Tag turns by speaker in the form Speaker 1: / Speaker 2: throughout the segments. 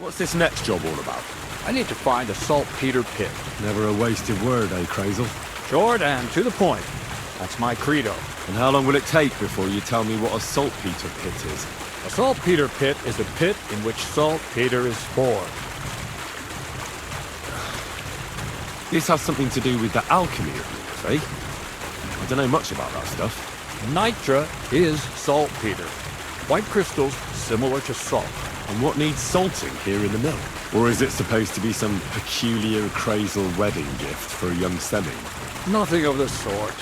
Speaker 1: What's this next job all about?
Speaker 2: I need to find a saltpeter pit.
Speaker 1: Never a wasted word, eh, Crazel?
Speaker 2: Short and to the point. That's my credo.
Speaker 1: And how long will it take before you tell me what a saltpeter pit is?
Speaker 2: A saltpeter pit is a pit in which saltpeter is formed.
Speaker 1: This has something to do with the alchemy of yours, eh? I don't know much about that stuff.
Speaker 2: Nitra is saltpeter. White crystals similar to salt.
Speaker 1: And what needs salting here in the mill? Or is it supposed to be some peculiar Crazel wedding gift for a young semi?
Speaker 2: Nothing of the sort.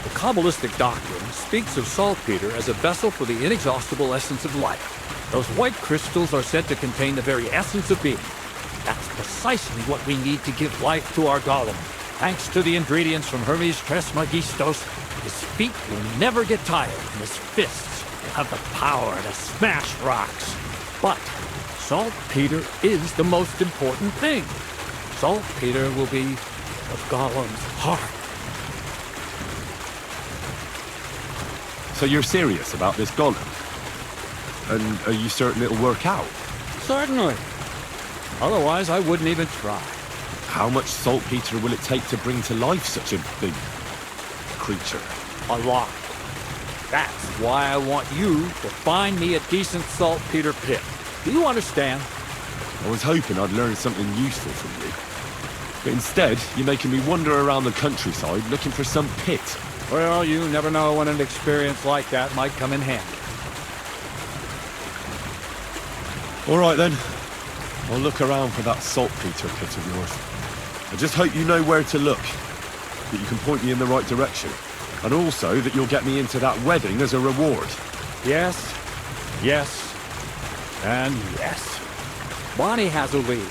Speaker 2: The Kabbalistic doctrine speaks of saltpeter as a vessel for the inexhaustible essence of life. Those white crystals are said to contain the very essence of being. That's precisely what we need to give life to our golem. Thanks to the ingredients from Hermes Trismegistos, his feet will never get tired, and his fists will have the power to smash rocks. But saltpeter is the most important thing. Saltpeter will be the golem's heart.
Speaker 1: So you're serious about this golem? And are you certain it'll work out?
Speaker 2: Certainly. Otherwise, I wouldn't even try.
Speaker 1: How much saltpeter will it take to bring to life such a big creature?
Speaker 2: A lot. That's why I want you to find me a decent saltpeter pit. Do you understand?
Speaker 1: I was hoping I'd learn something useful from you. But instead, you're making me wander around the countryside looking for some pit.
Speaker 2: Well, you never know when an experience like that might come in handy.
Speaker 1: All right then. I'll look around for that saltpeter pit of yours. I just hope you know where to look, that you can point me in the right direction, and also that you'll get me into that wedding as a reward.
Speaker 2: Yes, yes, and yes. Bonnie has a lead.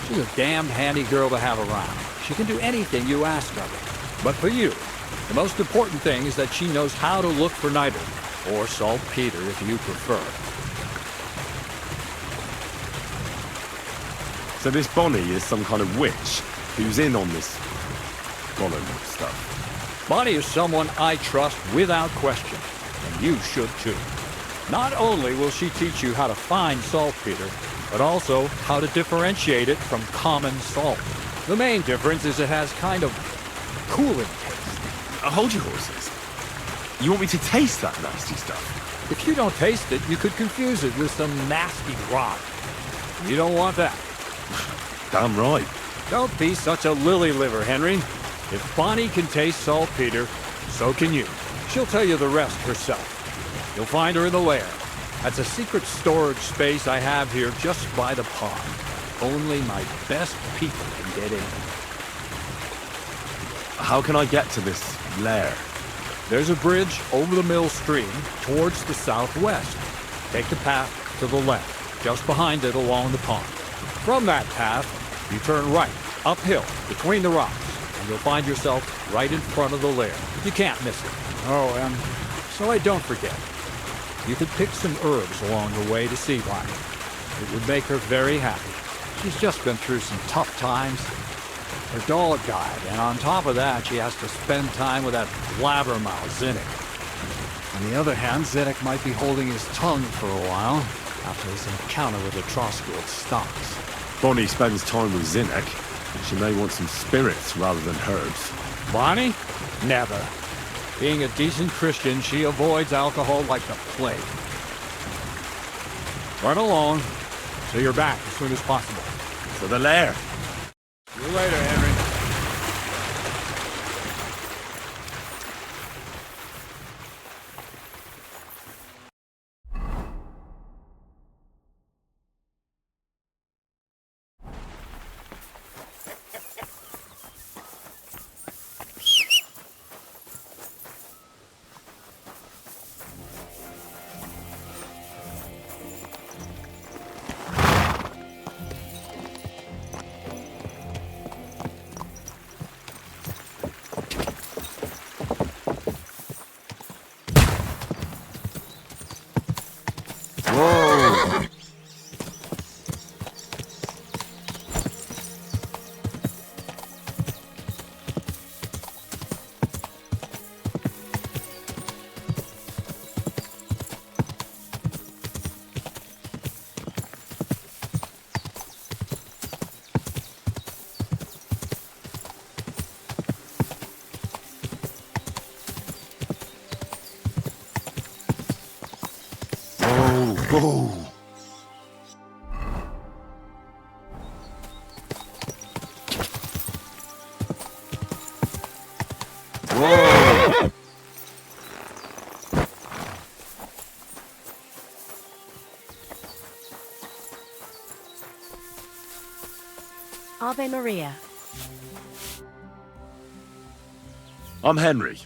Speaker 2: She's a damned handy girl to have around. She can do anything you ask of her. But for you, the most important thing is that she knows how to look for niter, or saltpeter if you prefer.
Speaker 1: So this Bonnie is some kind of witch who's in on this golem stuff.
Speaker 2: Bonnie is someone I trust without question, and you should too. Not only will she teach you how to find saltpeter, but also how to differentiate it from common salt. The main difference is it has kind of cooling taste.
Speaker 1: Hold your horses. You want me to taste that nasty stuff?
Speaker 2: If you don't taste it, you could confuse it with some nasty rock. You don't want that.
Speaker 1: Damn right.
Speaker 2: Don't be such a lily liver, Henry. If Bonnie can taste saltpeter, so can you. She'll tell you the rest herself. You'll find her in the lair. That's a secret storage space I have here just by the pond. Only my best people can get in.
Speaker 1: How can I get to this lair?
Speaker 2: There's a bridge over the mill stream towards the southwest. Take the path to the left, just behind it along the pond. From that path, you turn right, uphill, between the rocks, and you'll find yourself right in front of the lair. You can't miss it. Oh, and so I don't forget, you could pick some herbs along the way to see Bonnie. It would make her very happy. She's just been through some tough times. Her dog died, and on top of that, she has to spend time with that blabbermouth, Zinnik. On the other hand, Zinnik might be holding his tongue for a while after his encounter with the Trosgold stocks.
Speaker 1: Bonnie spends time with Zinnik. She may want some spirits rather than herbs.
Speaker 2: Bonnie? Never. Being a decent Christian, she avoids alcohol like the plague. Run along, so you're back as soon as possible.
Speaker 1: To the lair.
Speaker 2: See you later, Henry.
Speaker 1: Whoa! Whoa!
Speaker 3: Ave Maria.
Speaker 1: I'm Henry,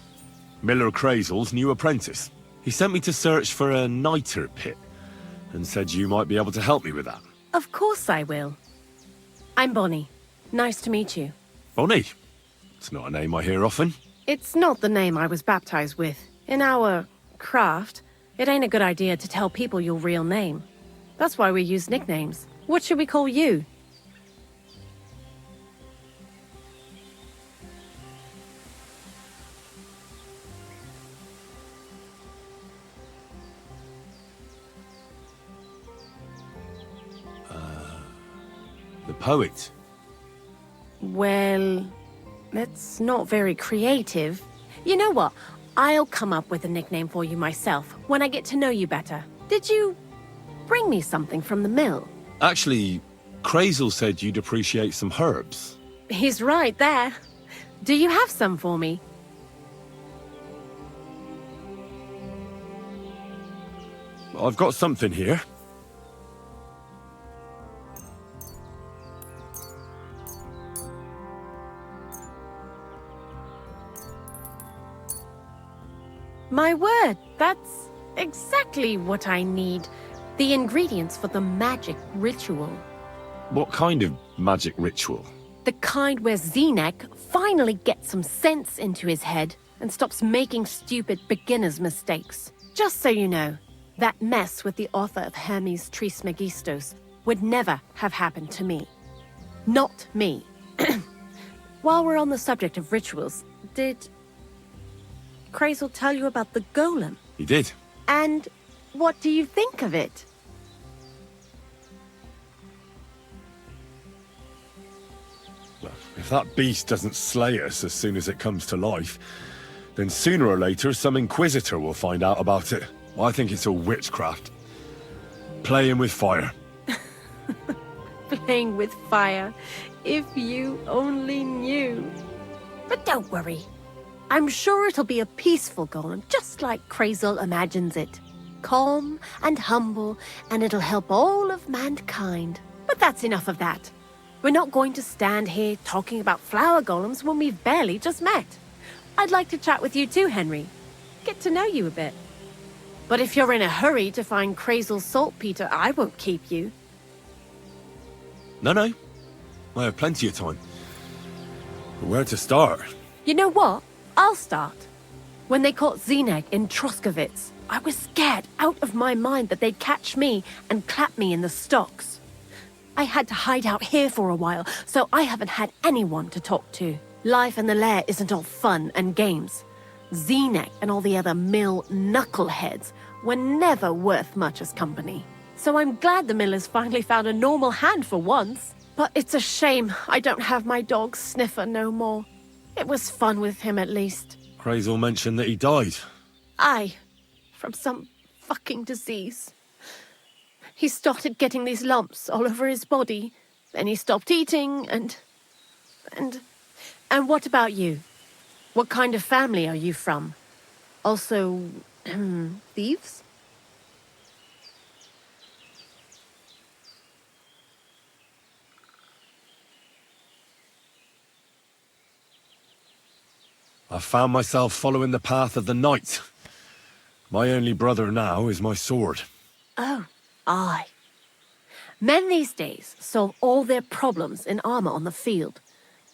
Speaker 1: Miller Crazel's new apprentice. He sent me to search for a niter pit and said you might be able to help me with that.
Speaker 3: Of course I will. I'm Bonnie. Nice to meet you.
Speaker 1: Bonnie? It's not a name I hear often.
Speaker 3: It's not the name I was baptized with. In our craft, it ain't a good idea to tell people your real name. That's why we use nicknames. What should we call you?
Speaker 1: The poet.
Speaker 3: Well, that's not very creative. You know what? I'll come up with a nickname for you myself when I get to know you better. Did you bring me something from the mill?
Speaker 1: Actually, Crazel said you'd appreciate some herbs.
Speaker 3: He's right there. Do you have some for me?
Speaker 1: I've got something here.
Speaker 3: My word, that's exactly what I need. The ingredients for the magic ritual.
Speaker 1: What kind of magic ritual?
Speaker 3: The kind where Zenek finally gets some sense into his head and stops making stupid beginner's mistakes. Just so you know, that mess with the author of Hermes Trismegistos would never have happened to me. Not me. While we're on the subject of rituals, did Crazel tell you about the golem?
Speaker 1: He did.
Speaker 3: And what do you think of it?
Speaker 1: Well, if that beast doesn't slay us as soon as it comes to life, then sooner or later some inquisitor will find out about it. Well, I think it's all witchcraft. Playing with fire.
Speaker 3: Playing with fire. If you only knew. But don't worry. I'm sure it'll be a peaceful golem, just like Crazel imagines it. Calm and humble, and it'll help all of mankind. But that's enough of that. We're not going to stand here talking about flower golems when we've barely just met. I'd like to chat with you too, Henry. Get to know you a bit. But if you're in a hurry to find Crazel's saltpeter, I won't keep you.
Speaker 1: No. I have plenty of time. But where to start?
Speaker 3: You know what? I'll start. When they caught Zenek in Troskovitz, I was scared out of my mind that they'd catch me and clap me in the stocks. I had to hide out here for a while, so I haven't had anyone to talk to. Life in the lair isn't all fun and games. Zenek and all the other mill knuckleheads were never worth much as company. So I'm glad the millers finally found a normal hand for once. But it's a shame I don't have my dog Sniffer no more. It was fun with him at least.
Speaker 1: Crazel mentioned that he died.
Speaker 3: Aye, from some fucking disease. He started getting these lumps all over his body. Then he stopped eating and what about you? What kind of family are you from? Also, thieves?
Speaker 1: I found myself following the path of the knight. My only brother now is my sword.
Speaker 3: Oh, aye. Men these days solve all their problems in armor on the field,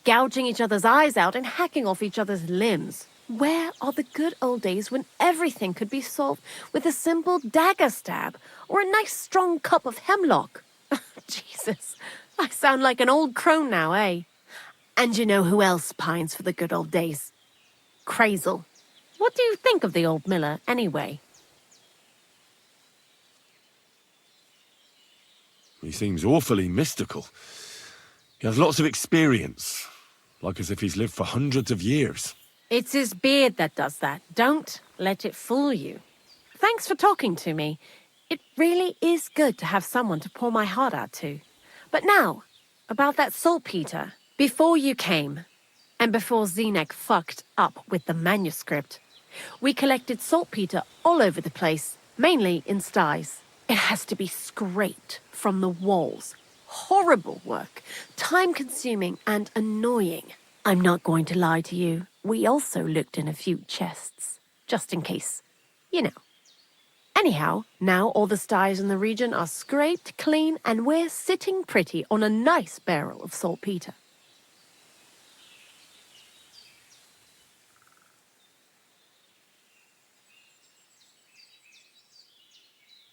Speaker 3: gouging each other's eyes out and hacking off each other's limbs. Where are the good old days when everything could be solved with a simple dagger stab or a nice strong cup of hemlock? Jesus, I sound like an old crone now, eh? And you know who else pines for the good old days? Crazel. What do you think of the old miller, anyway?
Speaker 1: He seems awfully mystical. He has lots of experience, like as if he's lived for hundreds of years.
Speaker 3: It's his beard that does that. Don't let it fool you. Thanks for talking to me. It really is good to have someone to pour my heart out to. But now, about that saltpeter. Before you came, and before Zenek fucked up with the manuscript, we collected saltpeter all over the place, mainly in sties. It has to be scraped from the walls. Horrible work, time-consuming and annoying. I'm not going to lie to you. We also looked in a few chests, just in case, you know. Anyhow, now all the sties in the region are scraped clean and we're sitting pretty on a nice barrel of saltpeter.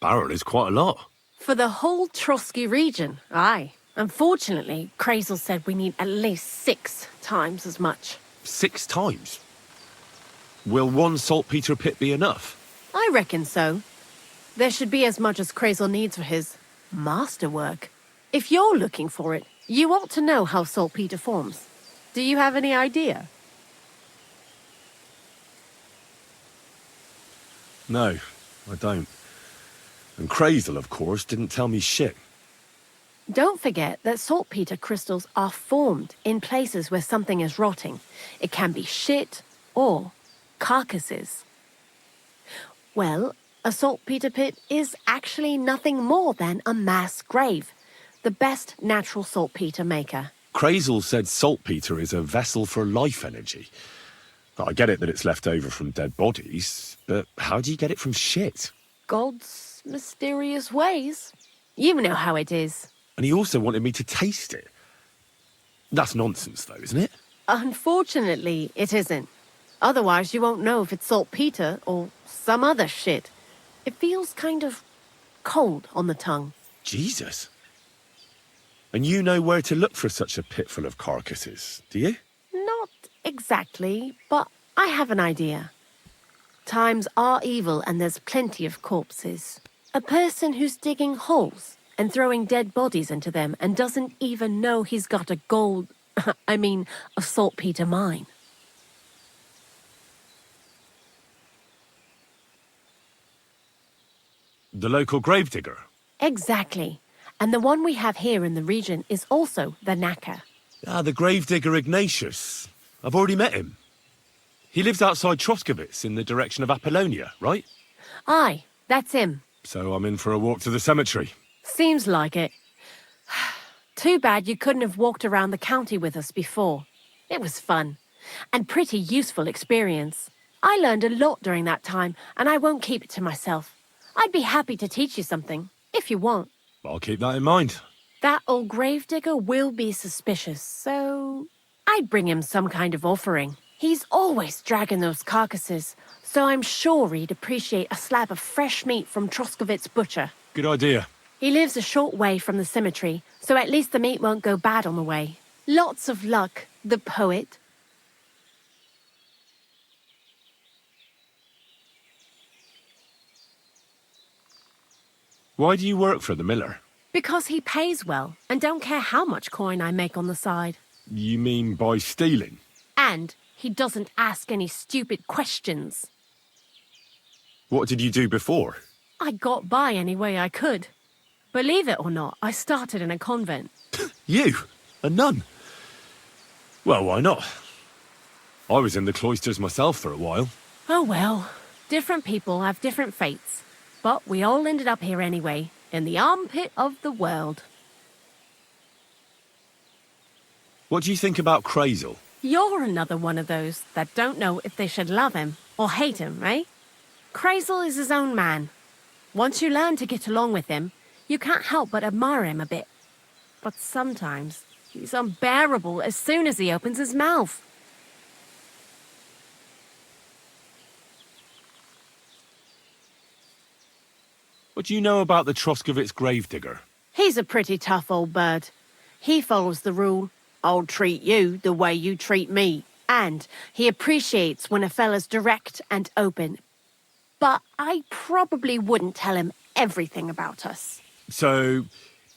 Speaker 1: Barrel is quite a lot.
Speaker 3: For the whole Trotsky region, aye. Unfortunately, Krazel said we need at least 6 times as much.
Speaker 1: 6 times? Will one saltpeter pit be enough?
Speaker 3: I reckon so. There should be as much as Krazel needs for his masterwork. If you're looking for it, you ought to know how saltpeter forms. Do you have any idea?
Speaker 1: No, I don't. And Krazel, of course, didn't tell me shit.
Speaker 3: Don't forget that saltpeter crystals are formed in places where something is rotting. It can be shit or carcasses. Well, a saltpeter pit is actually nothing more than a mass grave, the best natural saltpeter maker.
Speaker 1: Krazel said saltpeter is a vessel for life energy. I get it that it's left over from dead bodies, but how do you get it from shit?
Speaker 3: God's mysterious ways. You know how it is.
Speaker 1: And he also wanted me to taste it. That's nonsense, though, isn't it?
Speaker 3: Unfortunately, it isn't. Otherwise, you won't know if it's saltpeter or some other shit. It feels kind of cold on the tongue.
Speaker 1: Jesus. And you know where to look for such a pit full of carcasses, do you?
Speaker 3: Not exactly, but I have an idea. Times are evil and there's plenty of corpses. A person who's digging holes and throwing dead bodies into them and doesn't even know he's got a a saltpeter mine.
Speaker 1: The local gravedigger?
Speaker 3: Exactly. And the one we have here in the region is also the knacker.
Speaker 1: Ah, the gravedigger Ignatius. I've already met him. He lives outside Troskowitz in the direction of Apollonia, right?
Speaker 3: Aye, that's him.
Speaker 1: So I'm in for a walk to the cemetery.
Speaker 3: Seems like it. Too bad you couldn't have walked around the county with us before. It was fun. And pretty useful experience. I learned a lot during that time, and I won't keep it to myself. I'd be happy to teach you something, if you want.
Speaker 1: I'll keep that in mind.
Speaker 3: That old gravedigger will be suspicious, so I'd bring him some kind of offering. He's always dragging those carcasses, so I'm sure he'd appreciate a slab of fresh meat from Troskowitz butcher.
Speaker 1: Good idea.
Speaker 3: He lives a short way from the cemetery, so at least the meat won't go bad on the way. Lots of luck, the poet.
Speaker 1: Why do you work for the miller?
Speaker 3: Because he pays well, and don't care how much coin I make on the side.
Speaker 1: You mean by stealing?
Speaker 3: And he doesn't ask any stupid questions.
Speaker 1: What did you do before?
Speaker 3: I got by any way I could. Believe it or not, I started in a convent.
Speaker 1: You? A nun? Well, why not? I was in the cloisters myself for a while.
Speaker 3: Oh well, different people have different fates. But we all ended up here anyway, in the armpit of the world.
Speaker 1: What do you think about Krazel?
Speaker 3: You're another one of those that don't know if they should love him or hate him, right? Krazel is his own man. Once you learn to get along with him, you can't help but admire him a bit. But sometimes he's unbearable as soon as he opens his mouth.
Speaker 1: What do you know about the Troskowitz gravedigger?
Speaker 3: He's a pretty tough old bird. He follows the rule, I'll treat you the way you treat me. And he appreciates when a fella's direct and open. But I probably wouldn't tell him everything about us.
Speaker 1: So,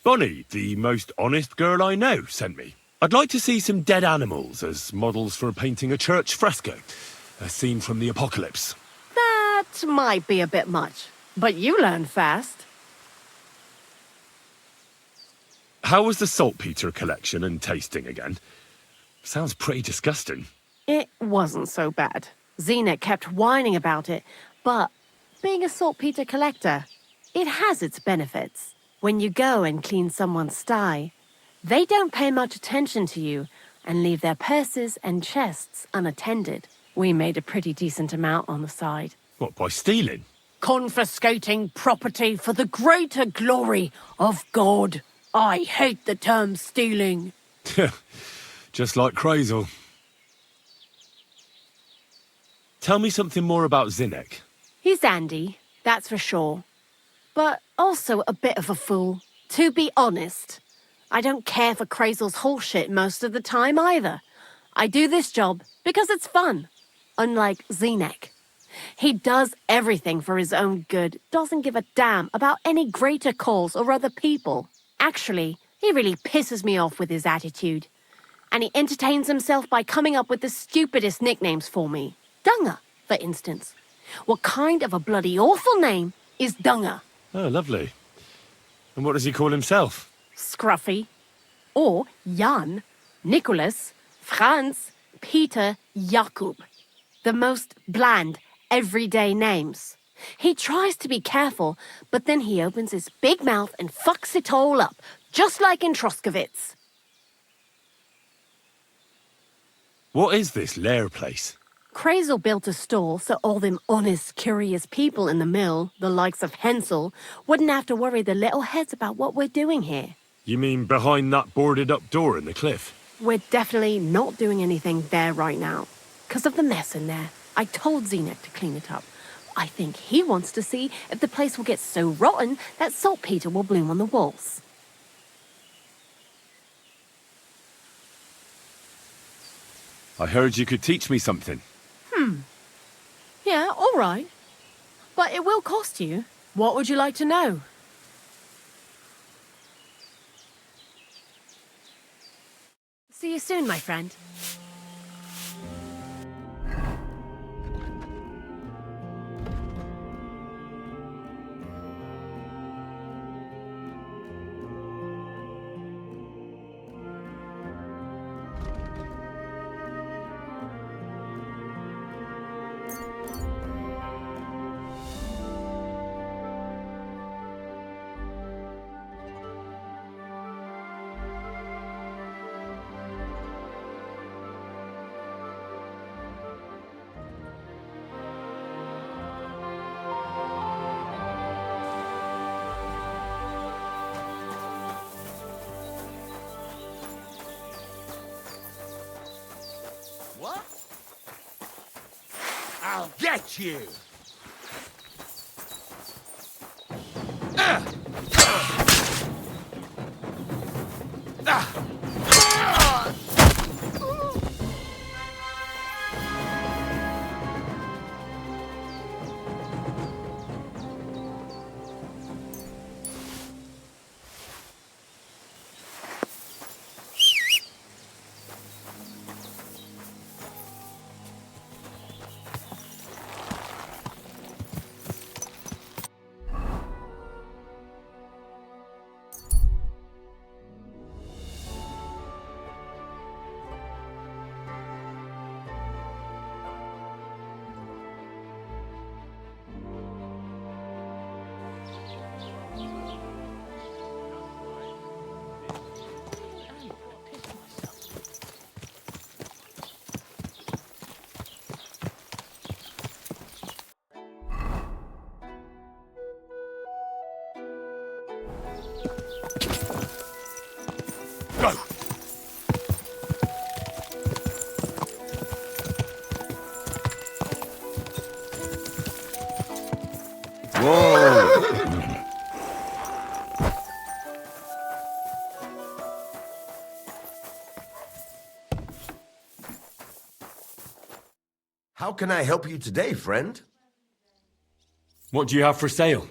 Speaker 1: Bonnie, the most honest girl I know, sent me. I'd like to see some dead animals as models for painting a church fresco. A scene from the apocalypse.
Speaker 3: That might be a bit much. But you learn fast.
Speaker 1: how was the saltpeter collection and tasting again? Sounds pretty disgusting.
Speaker 3: It wasn't so bad. Xena kept whining about it, but being a saltpeter collector, it has its benefits. When you go and clean someone's sty, they don't pay much attention to you and leave their purses and chests unattended. We made a pretty decent amount on the side.
Speaker 1: What, by stealing?
Speaker 3: Confiscating property for the greater glory of God. I hate the term stealing.
Speaker 1: Just like Crazel. Tell me something more about Zinnek.
Speaker 3: He's Andy, that's for sure. But also a bit of a fool. To be honest, I don't care for Crazel's horseshit most of the time either. I do this job because it's fun. Unlike Zinnek. He does everything for his own good, doesn't give a damn about any greater cause or other people. Actually, he really pisses me off with his attitude. And he entertains himself by coming up with the stupidest nicknames for me. Dunga, for instance. What kind of a bloody awful name is Dunga?
Speaker 1: Oh, lovely. And what does he call himself?
Speaker 3: Scruffy. Or Jan, Nicholas, Franz, Peter, Jakub. The most bland, everyday names. He tries to be careful, but then he opens his big mouth and fucks it all up, just like in Troskowitz.
Speaker 1: What is this lair place?
Speaker 3: Crazel built a stall so all them honest, curious people in the mill, the likes of Hensel, wouldn't have to worry their little heads about what we're doing here.
Speaker 1: You mean behind that boarded-up door in the cliff?
Speaker 3: We're definitely not doing anything there right now. Because of the mess in there. I told Zinnek to clean it up. I think he wants to see if the place will get so rotten that saltpeter will bloom on the walls.
Speaker 1: I heard you could teach me something.
Speaker 3: Yeah, all right. But it will cost you. What would you like to know? See you soon, my friend.
Speaker 4: What? I'll get you! Go!
Speaker 1: Whoa!
Speaker 4: How can I help you today, friend?
Speaker 1: What do you have for sale?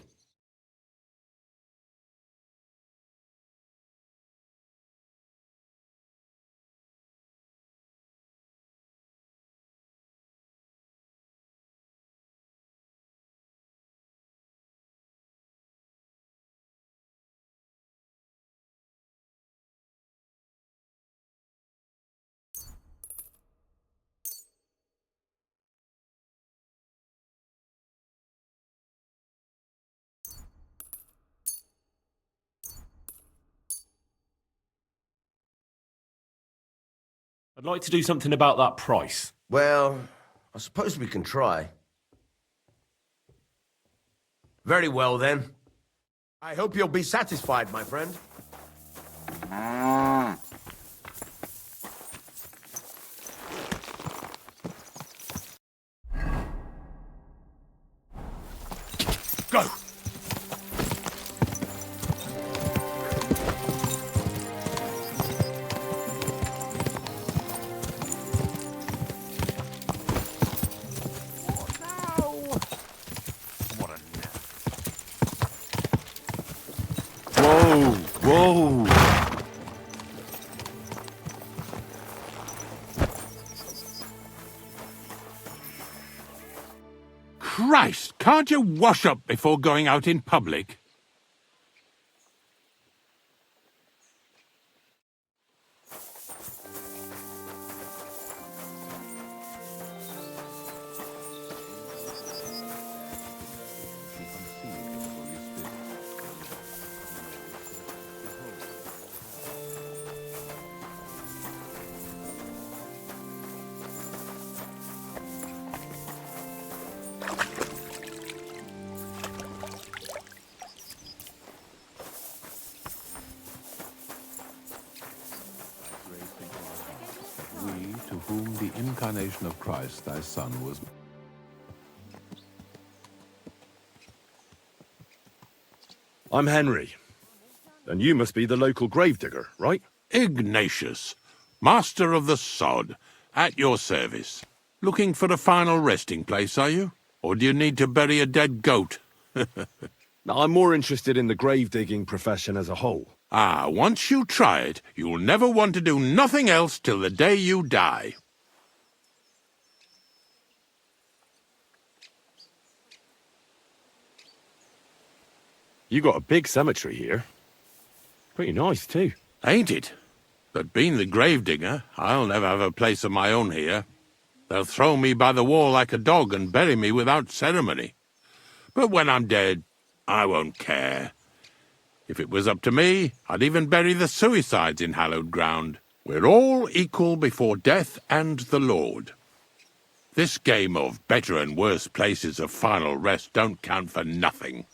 Speaker 1: I'd like to do something about that price.
Speaker 4: Well, I suppose we can try. Very well, then. I hope you'll be satisfied, my friend. Go!
Speaker 1: Whoa!
Speaker 5: Christ, can't you wash up before going out in public? We, to whom the incarnation of Christ, thy Son, was...
Speaker 1: I'm Henry. And you must be the local gravedigger, right?
Speaker 5: Ignatius, master of the sod, at your service. Looking for a final resting place, are you? Or do you need to bury a dead goat?
Speaker 1: Now, I'm more interested in the grave-digging profession as a whole.
Speaker 5: Ah, once you try it, you'll never want to do nothing else till the day you die.
Speaker 1: You got a big cemetery here. Pretty nice, too.
Speaker 5: Ain't it? But being the gravedigger, I'll never have a place of my own here. They'll throw me by the wall like a dog and bury me without ceremony. But when I'm dead, I won't care. If it was up to me, I'd even bury the suicides in hallowed ground. We're all equal before death and the Lord. This game of better and worse places of final rest don't count for nothing.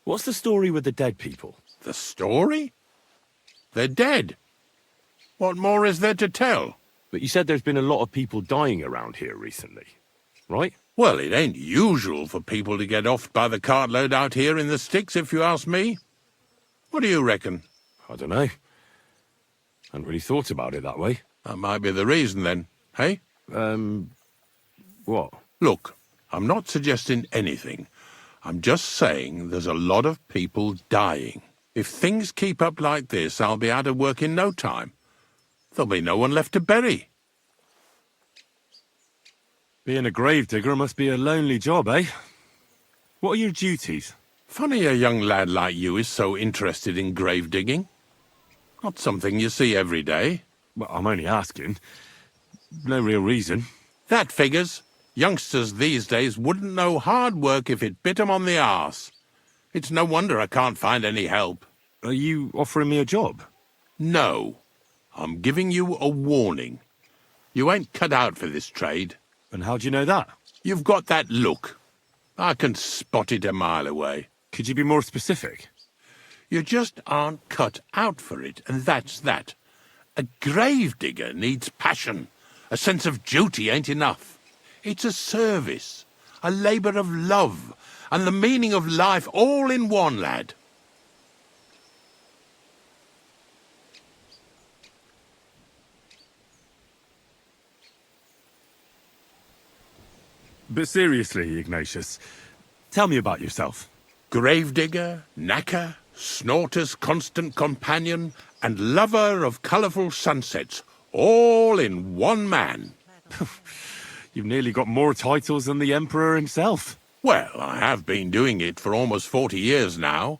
Speaker 1: What's the story with the dead people?
Speaker 5: The story? They're dead. What more is there to tell?
Speaker 1: But you said there's been a lot of people dying around here recently, right?
Speaker 5: Well, it ain't usual for people to get offed by the cartload out here in the sticks, if you ask me. What do you reckon?
Speaker 1: I don't know. Hadn't really thought about it that way.
Speaker 5: That might be the reason, then, hey?
Speaker 1: What?
Speaker 5: Look, I'm not suggesting anything. I'm just saying there's a lot of people dying. If things keep up like this, I'll be out of work in no time. There'll be no one left to bury.
Speaker 1: Being a gravedigger must be a lonely job, eh? What are your duties?
Speaker 5: Funny a young lad like you is so interested in grave digging. Not something you see every day.
Speaker 1: Well, I'm only asking. No real reason.
Speaker 5: That figures. Youngsters these days wouldn't know hard work if it bit 'em on the arse. It's no wonder I can't find any help.
Speaker 1: Are you offering me a job?
Speaker 5: No. I'm giving you a warning. You ain't cut out for this trade.
Speaker 1: And how do you know that?
Speaker 5: You've got that look. I can spot it a mile away.
Speaker 1: Could you be more specific?
Speaker 5: You just aren't cut out for it, and that's that. A gravedigger needs passion. A sense of duty ain't enough. It's a service, a labour of love, and the meaning of life all in one, lad.
Speaker 1: But seriously, Ignatius, tell me about yourself.
Speaker 5: Gravedigger, knacker, snorter's constant companion, and lover of colourful sunsets, all in one man.
Speaker 1: You've nearly got more titles than the Emperor himself.
Speaker 5: Well, I have been doing it for almost 40 years now.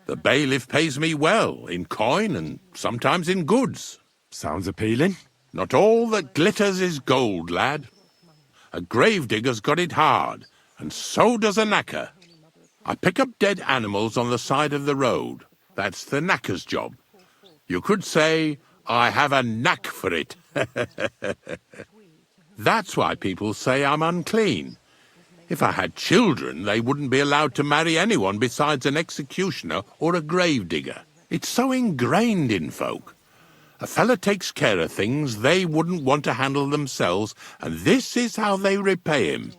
Speaker 5: The bailiff pays me well, in coin and sometimes in goods.
Speaker 1: Sounds appealing.
Speaker 5: Not all that glitters is gold, lad. A gravedigger's got it hard, and so does a knacker. I pick up dead animals on the side of the road. That's the knacker's job. You could say I have a knack for it. That's why people say I'm unclean. If I had children, they wouldn't be allowed to marry anyone besides an executioner or a gravedigger. It's so ingrained in folk. A fella takes care of things they wouldn't want to handle themselves, and this is how they repay him.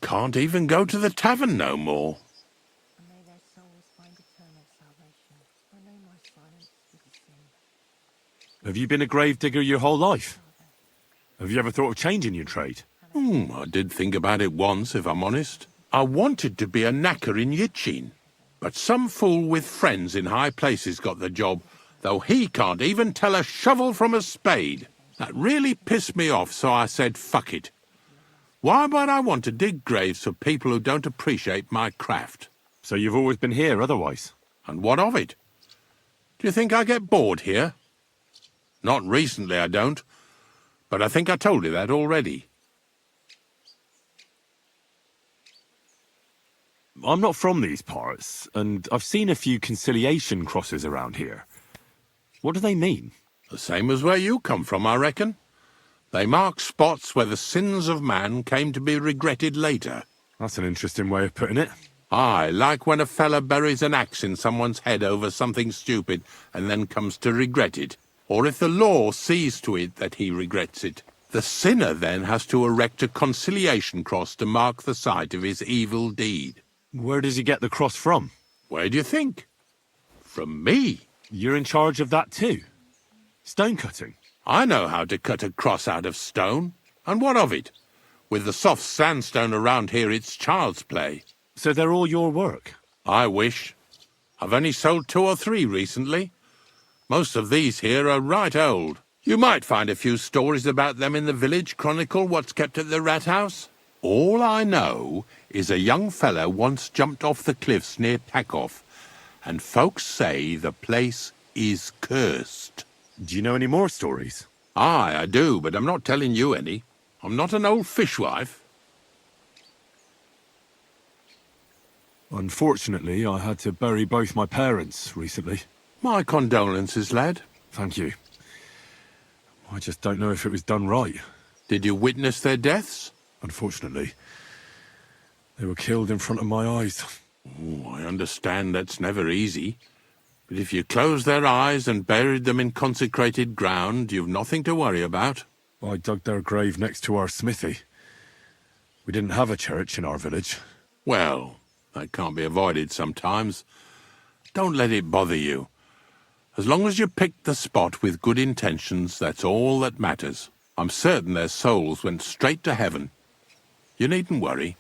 Speaker 5: Can't even go to the tavern no more.
Speaker 1: Have you been a gravedigger your whole life? Have you ever thought of changing your trade?
Speaker 5: I did think about it once, if I'm honest. I wanted to be a knacker in Yitchin, but some fool with friends in high places got the job, though he can't even tell a shovel from a spade. That really pissed me off, so I said, fuck it. Why would I want to dig graves for people who don't appreciate my craft?
Speaker 1: So you've always been here otherwise?
Speaker 5: And what of it? Do you think I get bored here? Not recently, I don't. But I think I told you that already.
Speaker 1: I'm not from these parts, and I've seen a few conciliation crosses around here. What do they mean?
Speaker 5: The same as where you come from, I reckon. They mark spots where the sins of man came to be regretted later.
Speaker 1: That's an interesting way of putting it.
Speaker 5: Aye, like when a fella buries an axe in someone's head over something stupid and then comes to regret it. Or if the law sees to it that he regrets it. The sinner then has to erect a conciliation cross to mark the site of his evil deed.
Speaker 1: Where does he get the cross from?
Speaker 5: Where do you think? From me.
Speaker 1: You're in charge of that too? Stone cutting?
Speaker 5: I know how to cut a cross out of stone. And what of it? With the soft sandstone around here, it's child's play.
Speaker 1: So they're all your work?
Speaker 5: I wish. I've only sold 2 or 3 recently. Most of these here are right old. You might find a few stories about them in the village chronicle what's kept at the rat house. All I know is a young fella once jumped off the cliffs near Takoff, and folks say the place is cursed.
Speaker 1: Do you know any more stories?
Speaker 5: Aye, I do, but I'm not telling you any. I'm not an old fishwife.
Speaker 1: Unfortunately, I had to bury both my parents recently.
Speaker 5: My condolences, lad.
Speaker 1: Thank you. I just don't know if it was done right.
Speaker 5: Did you witness their deaths?
Speaker 1: Unfortunately. They were killed in front of my eyes.
Speaker 5: Oh, I understand that's never easy. But if you closed their eyes and buried them in consecrated ground, you've nothing to worry about.
Speaker 1: I dug their grave next to our smithy. We didn't have a church in our village.
Speaker 5: Well, that can't be avoided sometimes. Don't let it bother you. As long as you picked the spot with good intentions, that's all that matters. I'm certain their souls went straight to heaven. You needn't worry.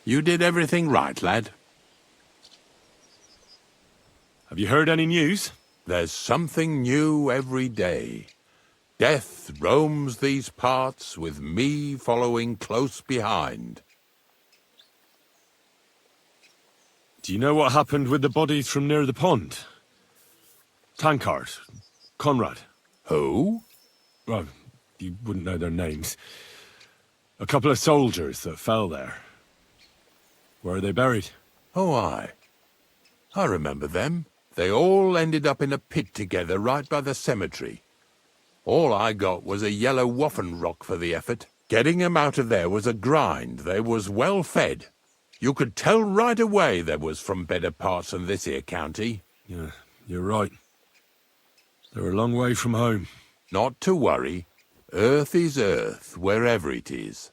Speaker 5: You did everything right, lad.
Speaker 1: Have you heard any news?
Speaker 5: There's something new every day. Death roams these parts, with me following close behind.
Speaker 1: Do you know what happened with the bodies from near the pond? Tankard, Conrad.
Speaker 5: Who?
Speaker 1: Well, you wouldn't know their names. A couple of soldiers that fell there. Where are they buried?
Speaker 5: Oh, aye. I remember them. They all ended up in a pit together right by the cemetery. All I got was a yellow waffen rock for the effort. Getting 'em out of there was a grind. They was well fed. You could tell right away they was from better parts than this here county.
Speaker 1: Yeah, you're right. They're a long way from home.
Speaker 5: Not to worry. Earth is earth, wherever it is.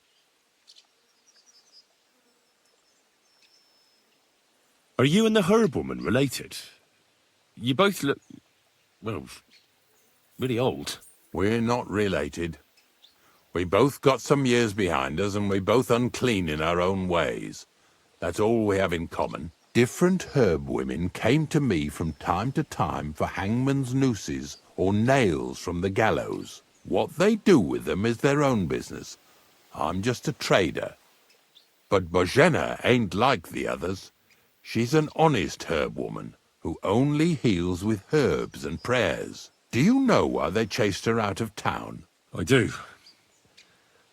Speaker 1: Are you and the herb woman related? You both look, well, really old.
Speaker 5: We're not related. We both got some years behind us, and we both unclean in our own ways. That's all we have in common. Different herb women came to me from time to time for hangman's nooses or nails from the gallows. What they do with them is their own business. I'm just a trader. But Bozhena ain't like the others. She's an honest herb woman who only heals with herbs and prayers. Do you know why they chased her out of town?
Speaker 1: I do.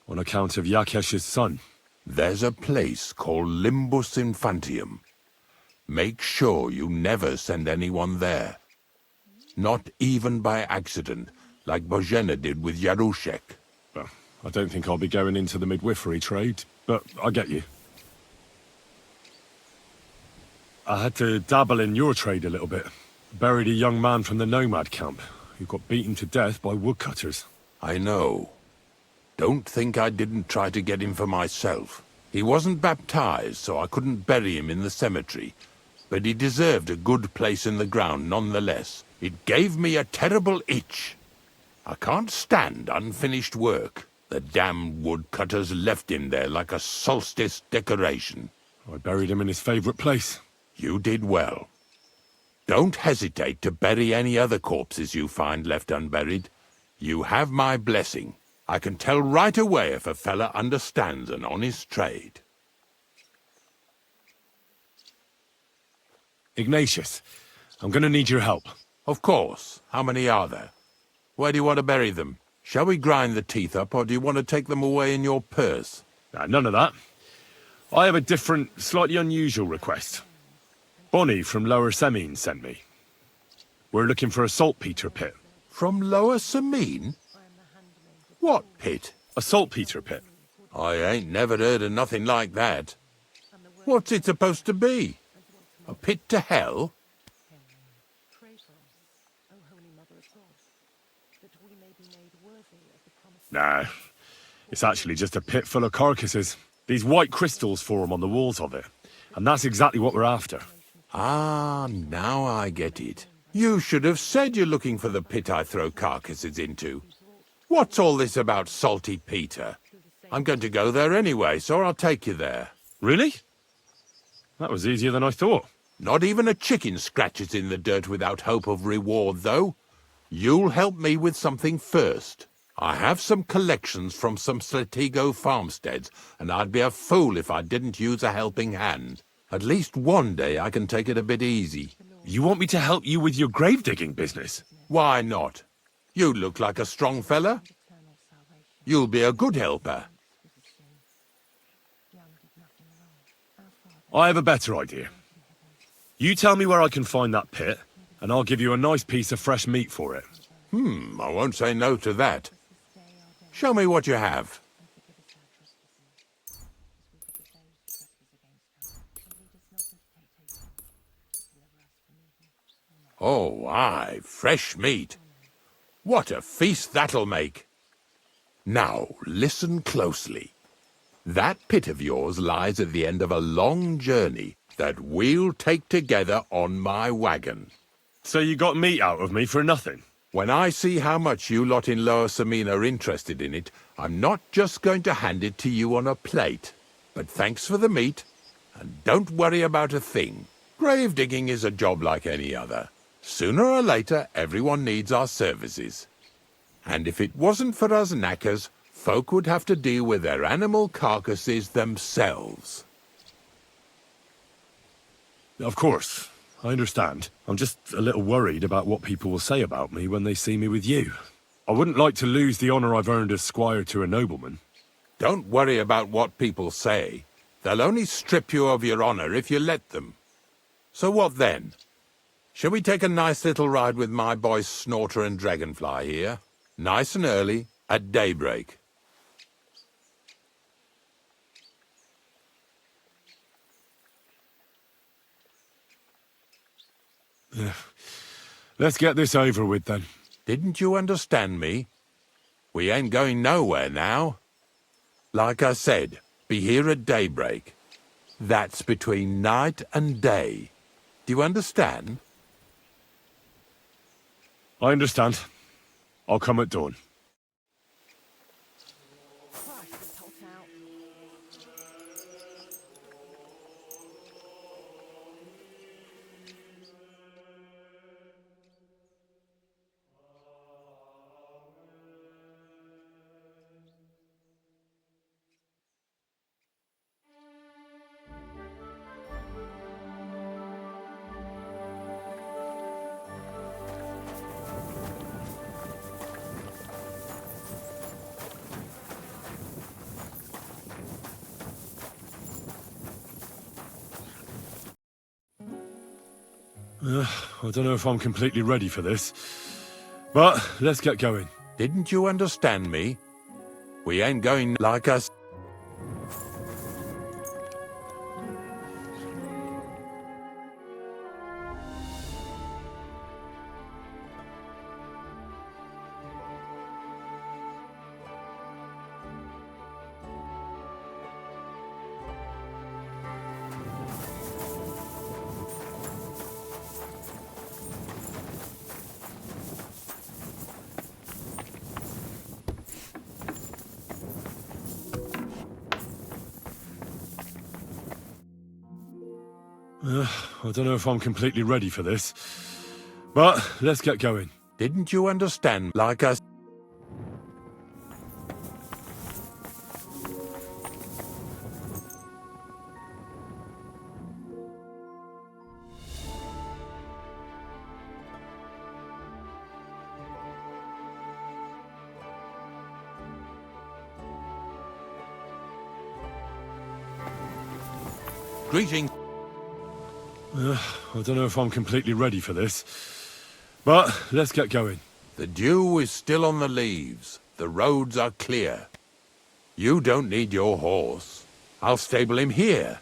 Speaker 1: On account of Yakesh's son.
Speaker 5: There's a place called Limbus Infantium. Make sure you never send anyone there. Not even by accident, like Bozhena did with Yarushek.
Speaker 1: Well, I don't think I'll be going into the midwifery trade, but I get you. I had to dabble in your trade a little bit. Buried a young man from the nomad camp, who got beaten to death by woodcutters.
Speaker 5: I know. Don't think I didn't try to get him for myself. He wasn't baptized, so I couldn't bury him in the cemetery. But he deserved a good place in the ground nonetheless. It gave me a terrible itch. I can't stand unfinished work. The damned woodcutters left him there like a solstice decoration.
Speaker 1: I buried him in his favorite place.
Speaker 5: You did well. Don't hesitate to bury any other corpses you find left unburied. You have my blessing. I can tell right away if a fella understands an honest trade.
Speaker 1: Ignatius, I'm gonna need your help.
Speaker 5: Of course. How many are there? Where do you want to bury them? Shall we grind the teeth up, or do you want to take them away in your purse?
Speaker 1: None of that. I have a different, slightly unusual request. Bonnie from Lower Semine sent me. We're looking for a saltpeter pit.
Speaker 5: From Lower Semine? What pit?
Speaker 1: A saltpeter pit.
Speaker 5: I ain't never heard of nothing like that. What's it supposed to be? A pit to hell?
Speaker 1: Nah, it's actually just a pit full of carcasses. These white crystals form on the walls of it. And that's exactly what we're after.
Speaker 5: Ah, now I get it. You should have said you're looking for the pit I throw carcasses into. What's all this about Salty Peter? I'm going to go there anyway, so I'll take you there.
Speaker 1: Really? That was easier than I thought.
Speaker 5: Not even a chicken scratches in the dirt without hope of reward, though. You'll help me with something first. I have some collections from some Slatigo farmsteads, and I'd be a fool if I didn't use a helping hand. At least one day I can take it a bit easy.
Speaker 1: You want me to help you with your grave-digging business?
Speaker 5: Why not? You look like a strong fella. You'll be a good helper.
Speaker 1: I have a better idea. You tell me where I can find that pit, and I'll give you a nice piece of fresh meat for it.
Speaker 5: I won't say no to that. Show me what you have. Oh, aye, fresh meat. What a feast that'll make. Now, listen closely. That pit of yours lies at the end of a long journey that we'll take together on my wagon.
Speaker 1: So you got meat out of me for nothing?
Speaker 5: When I see how much you lot in Lower Semine are interested in it, I'm not just going to hand it to you on a plate. But thanks for the meat, and don't worry about a thing. Grave digging is a job like any other. Sooner or later, everyone needs our services. And if it wasn't for us knackers, folk would have to deal with their animal carcasses themselves.
Speaker 1: Of course. I understand. I'm just a little worried about what people will say about me when they see me with you. I wouldn't like to lose the honor I've earned as squire to a nobleman.
Speaker 5: Don't worry about what people say. They'll only strip you of your honor if you let them. So what then? Shall we take a nice little ride with my boys Snorter and Dragonfly here? Nice and early, at daybreak.
Speaker 1: Let's get this over with then.
Speaker 5: Didn't you understand me? We ain't going nowhere now. Like I said, be here at daybreak. That's between night and day. Do you understand?
Speaker 1: I understand. I'll come at dawn. I don't know if I'm completely ready for this, but let's get going.
Speaker 5: Didn't you understand me? We ain't going like us.
Speaker 1: I don't know if I'm completely ready for this, but let's get going.
Speaker 5: Didn't you understand like us? Greetings.
Speaker 1: I don't know if I'm completely ready for this, but let's get going.
Speaker 5: The dew is still on the leaves. The roads are clear. You don't need your horse. I'll stable him here.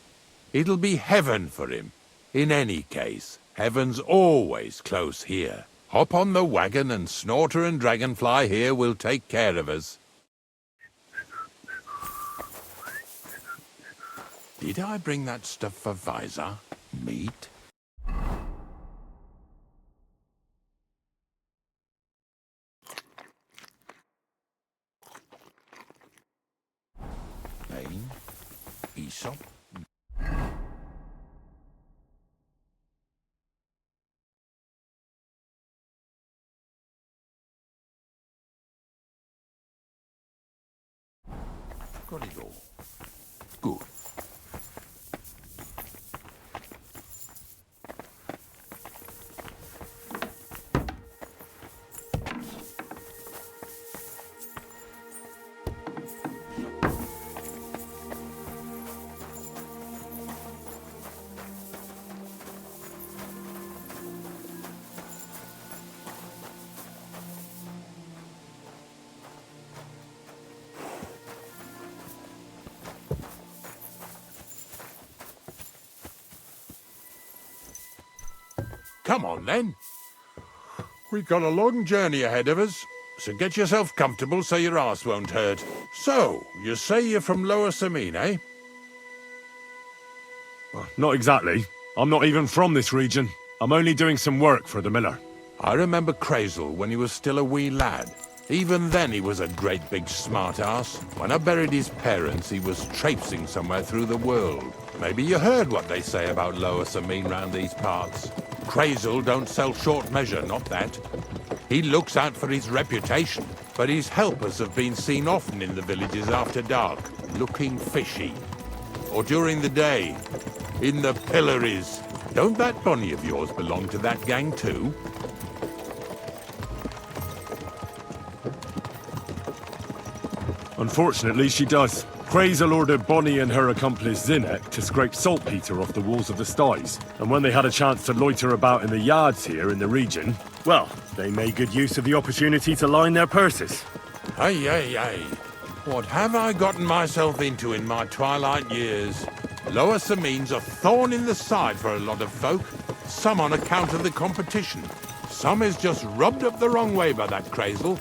Speaker 5: It'll be heaven for him. In any case, heaven's always close here. Hop on the wagon and Snorter and Dragonfly here will take care of us. Did I bring that stuff for Visor? Meat? Bane? Aesop? Got it all. Good. Come on, then. We've got a long journey ahead of us, so get yourself comfortable so your arse won't hurt. So, you say you're from Lower Samine, eh?
Speaker 1: Not exactly. I'm not even from this region. I'm only doing some work for the miller.
Speaker 5: I remember Crazel when he was still a wee lad. Even then he was a great big smart-ass. When I buried his parents, he was traipsing somewhere through the world. Maybe you heard what they say about Lower Samine round these parts. Crazel don't sell short measure, not that. He looks out for his reputation, but his helpers have been seen often in the villages after dark, looking fishy. Or during the day, in the pillories. Don't that bunny of yours belong to that gang too?
Speaker 1: Unfortunately, she does. Crazel ordered Bonnie and her accomplice Zinek to scrape saltpeter off the walls of the sties. And when they had a chance to loiter about in the yards here in the region, well, they made good use of the opportunity to line their purses.
Speaker 5: Ay, ay, ay. What have I gotten myself into in my twilight years? Lower Samine's a thorn in the side for a lot of folk. Some on account of the competition. Some is just rubbed up the wrong way by that Crazel.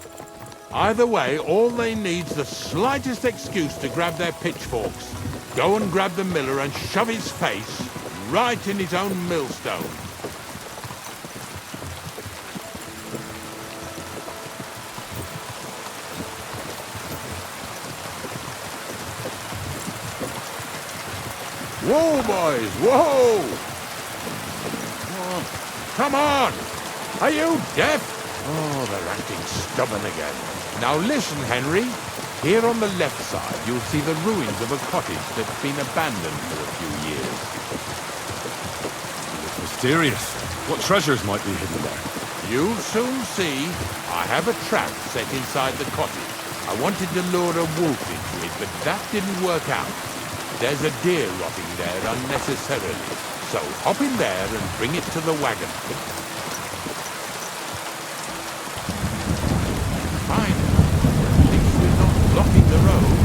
Speaker 5: Either way, all they need's the slightest excuse to grab their pitchforks, go and grab the miller and shove his face right in his own millstone. Whoa, boys, whoa! Oh, come on! Are you deaf? Oh, they're acting stubborn again. Now listen, Henry. Here on the left side, you'll see the ruins of a cottage that's been abandoned for a few years.
Speaker 1: Mysterious. What treasures might be hidden there?
Speaker 5: You'll soon see. I have a trap set inside the cottage. I wanted to lure a wolf into it, but that didn't work out. There's a deer rotting there unnecessarily. So hop in there and bring it to the wagon. Fine. At least we're not blocking the road.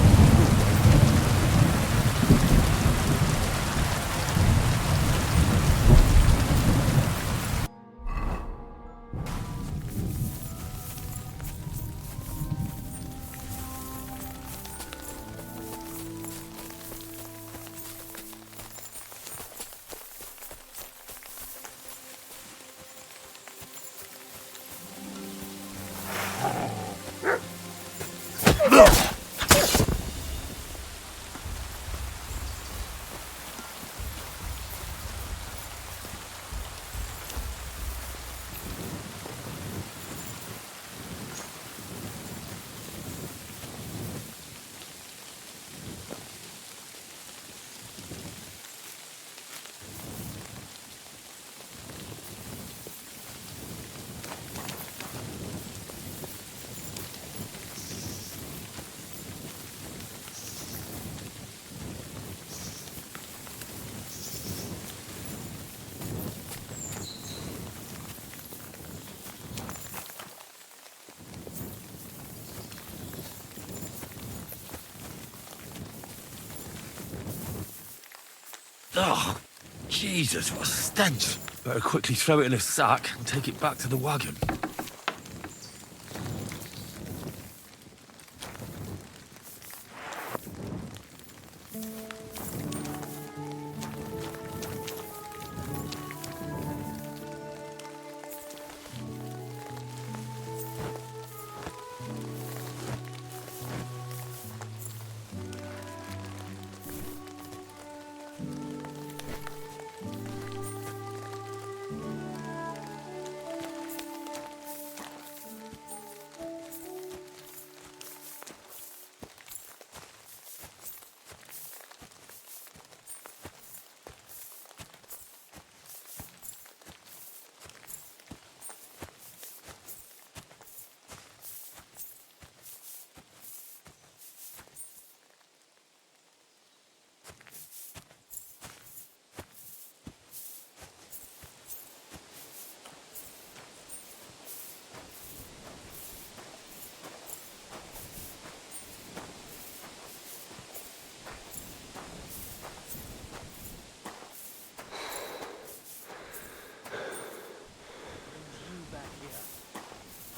Speaker 6: Oh, Jesus, what a stench. Better quickly throw it in a sack and take it back to the wagon.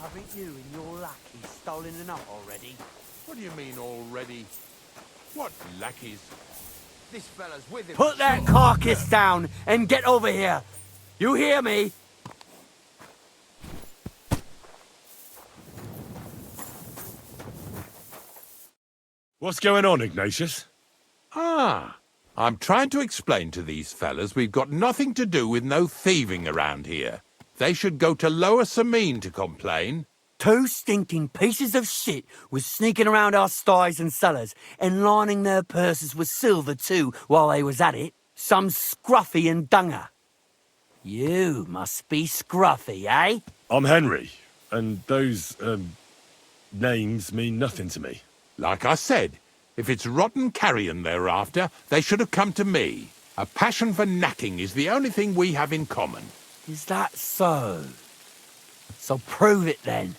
Speaker 7: Haven't you and your lackey stolen enough already?
Speaker 5: What do you mean already? What lackeys?
Speaker 4: This fella's with him.
Speaker 7: Put that carcass down and get over here. You hear me?
Speaker 1: What's going on, Ignatius?
Speaker 5: Ah, I'm trying to explain to these fellas we've got nothing to do with no thieving around here. They should go to Lower Samine to complain.
Speaker 7: Two stinking pieces of shit was sneaking around our sties and cellars and lining their purses with silver too while they was at it. Some scruffy and dunger. You must be scruffy, eh?
Speaker 1: I'm Henry, and those, names mean nothing to me.
Speaker 5: Like I said, if it's rotten carrion they're after, they should have come to me. A passion for knacking is the only thing we have in common.
Speaker 7: Is that so? So prove it then.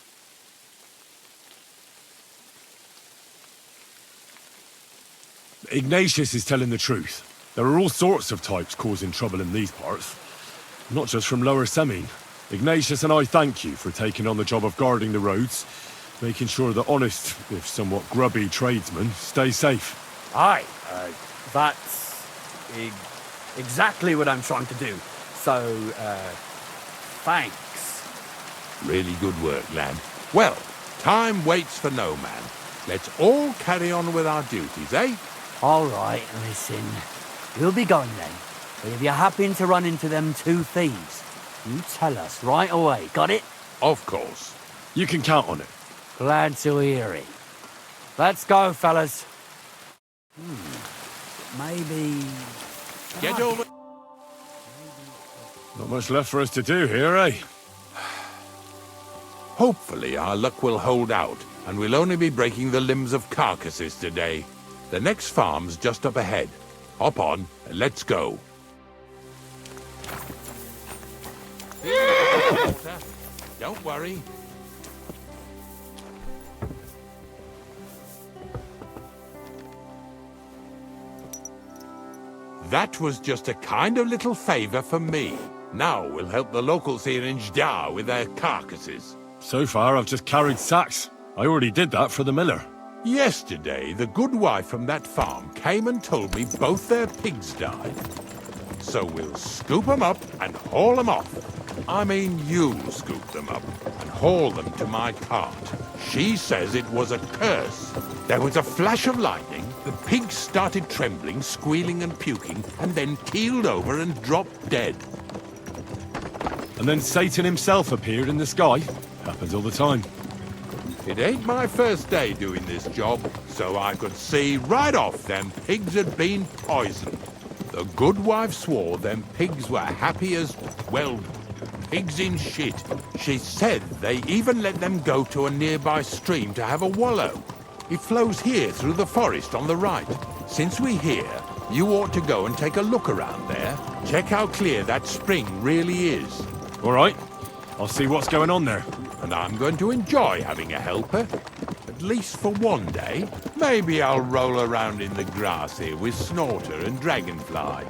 Speaker 1: Ignatius is telling the truth. There are all sorts of types causing trouble in these parts. Not just from Lower Samine. Ignatius and I thank you for taking on the job of guarding the roads, making sure that honest, if somewhat grubby tradesmen stay safe.
Speaker 7: Aye, that's exactly what I'm trying to do. So, thanks.
Speaker 5: Really good work, lad. Well, time waits for no man. Let's all carry on with our duties, eh?
Speaker 7: All right, listen. We'll be going then. But if you happen to run into them two thieves, you tell us right away, got it?
Speaker 5: Of course.
Speaker 1: You can count on it.
Speaker 7: Glad to hear it. Let's go, fellas. Maybe...
Speaker 5: Get over...
Speaker 1: Not much left for us to do here, eh?
Speaker 5: Hopefully our luck will hold out, and we'll only be breaking the limbs of carcasses today. The next farm's just up ahead. Hop on, and let's go. water. Don't worry. That was just a kind of little favor for me. Now we'll help the locals here in Jdar with their carcasses.
Speaker 1: So far, I've just carried sacks. I already did that for the miller.
Speaker 5: Yesterday, the good wife from that farm came and told me both their pigs died. So we'll scoop them up and haul them off. I mean, you'll scoop them up and haul them to my cart. She says it was a curse. There was a flash of lightning, the pigs started trembling, squealing and puking, and then keeled over and dropped dead.
Speaker 1: And then Satan himself appeared in the sky. Happens all the time.
Speaker 5: It ain't my first day doing this job, so I could see right off them pigs had been poisoned. The good wife swore them pigs were happy as, well, pigs in shit. She said they even let them go to a nearby stream to have a wallow. It flows here through the forest on the right. Since we're here, you ought to go and take a look around there. Check how clear that spring really is.
Speaker 1: All right. I'll see what's going on there.
Speaker 5: And I'm going to enjoy having a helper. At least for one day. Maybe I'll roll around in the grass here with Snorter and Dragonfly.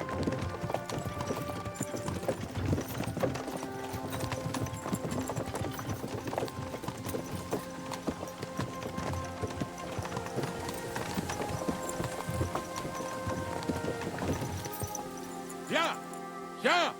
Speaker 5: Yeah! Yeah!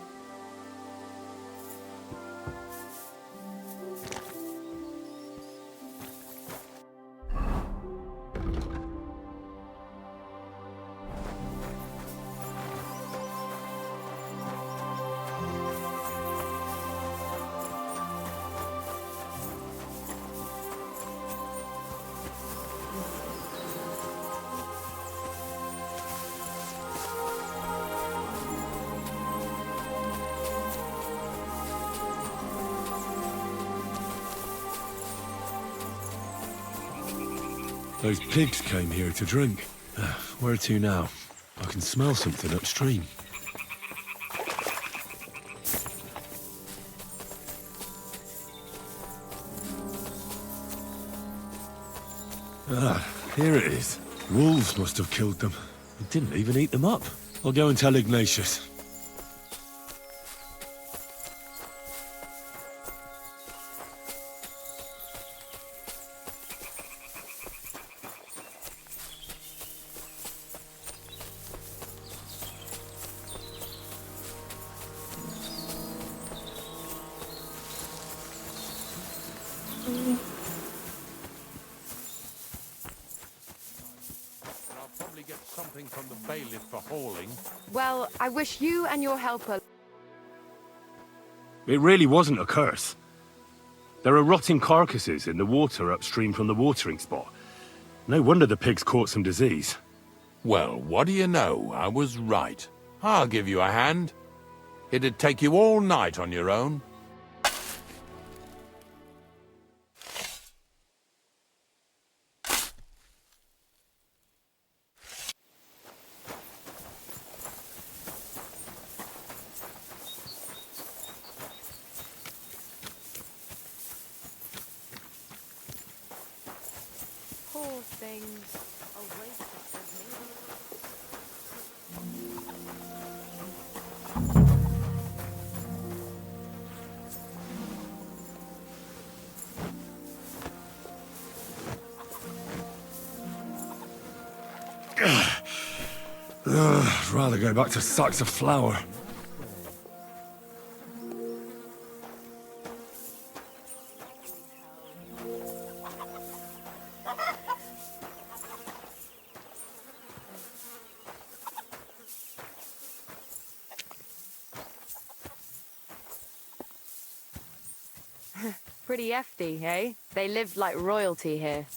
Speaker 1: Those pigs came here to drink. Where to now? I can smell something upstream. Here it is. Wolves must have killed them. It didn't even eat them up. I'll go and tell Ignatius.
Speaker 5: I'll probably get something from the bailiff for hauling.
Speaker 8: Well, I wish you and your helper...
Speaker 1: It really wasn't a curse. There are rotting carcasses in the water upstream from the watering spot. No wonder the pigs caught some disease.
Speaker 5: Well, what do you know? I was right. I'll give you a hand. It'd take you all night on your own.
Speaker 8: Poor things. A waste of
Speaker 1: I'd rather go back to sacks of flour.
Speaker 8: Pretty hefty, eh? They lived like royalty here.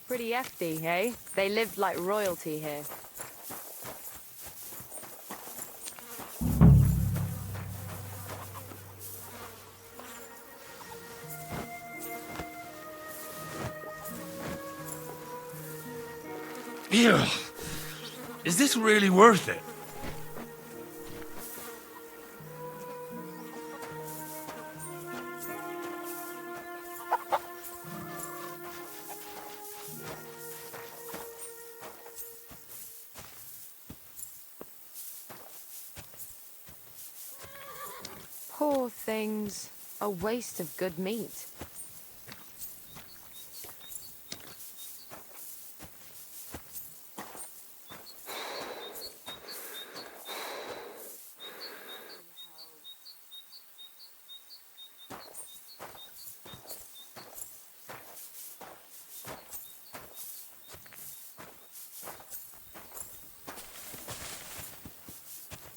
Speaker 8: Pretty hefty, eh? They lived like royalty here.
Speaker 6: Ew. Is this really worth it?
Speaker 8: Poor things. A waste of good meat.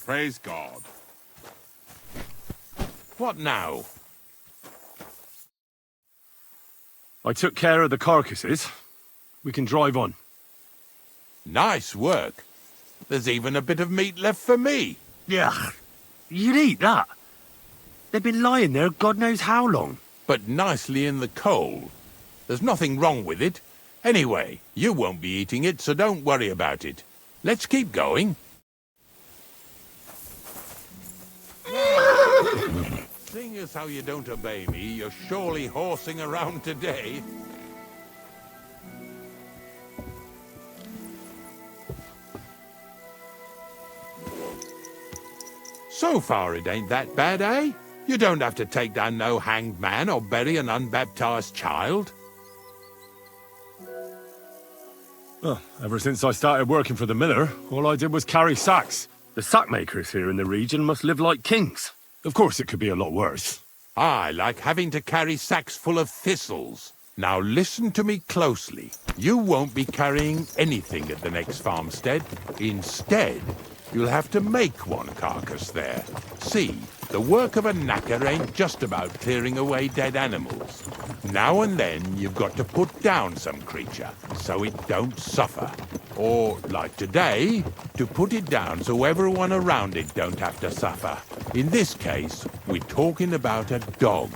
Speaker 5: Praise God. What now?
Speaker 1: I took care of the carcasses. We can drive on.
Speaker 5: Nice work. There's even a bit of meat left for me.
Speaker 6: Yeah. You'd eat that. They've been lying there God knows how long.
Speaker 5: But nicely in the cold. There's nothing wrong with it. Anyway, you won't be eating it, so don't worry about it. Let's keep going. Seeing as how you don't obey me, you're surely horsing around today. So far it ain't that bad, eh? You don't have to take down no hanged man or bury an unbaptized child.
Speaker 1: Well, ever since I started working for the miller, all I did was carry sacks. The sack makers here in the region must live like kings. Of course it could be a lot worse.
Speaker 5: I like having to carry sacks full of thistles. Now listen to me closely. You won't be carrying anything at the next farmstead. Instead, you'll have to make one carcass there. See, the work of a knacker ain't just about clearing away dead animals. Now and then you've got to put down some creature, so it don't suffer. Or, like today, to put it down so everyone around it don't have to suffer. In this case, we're talking about a dog.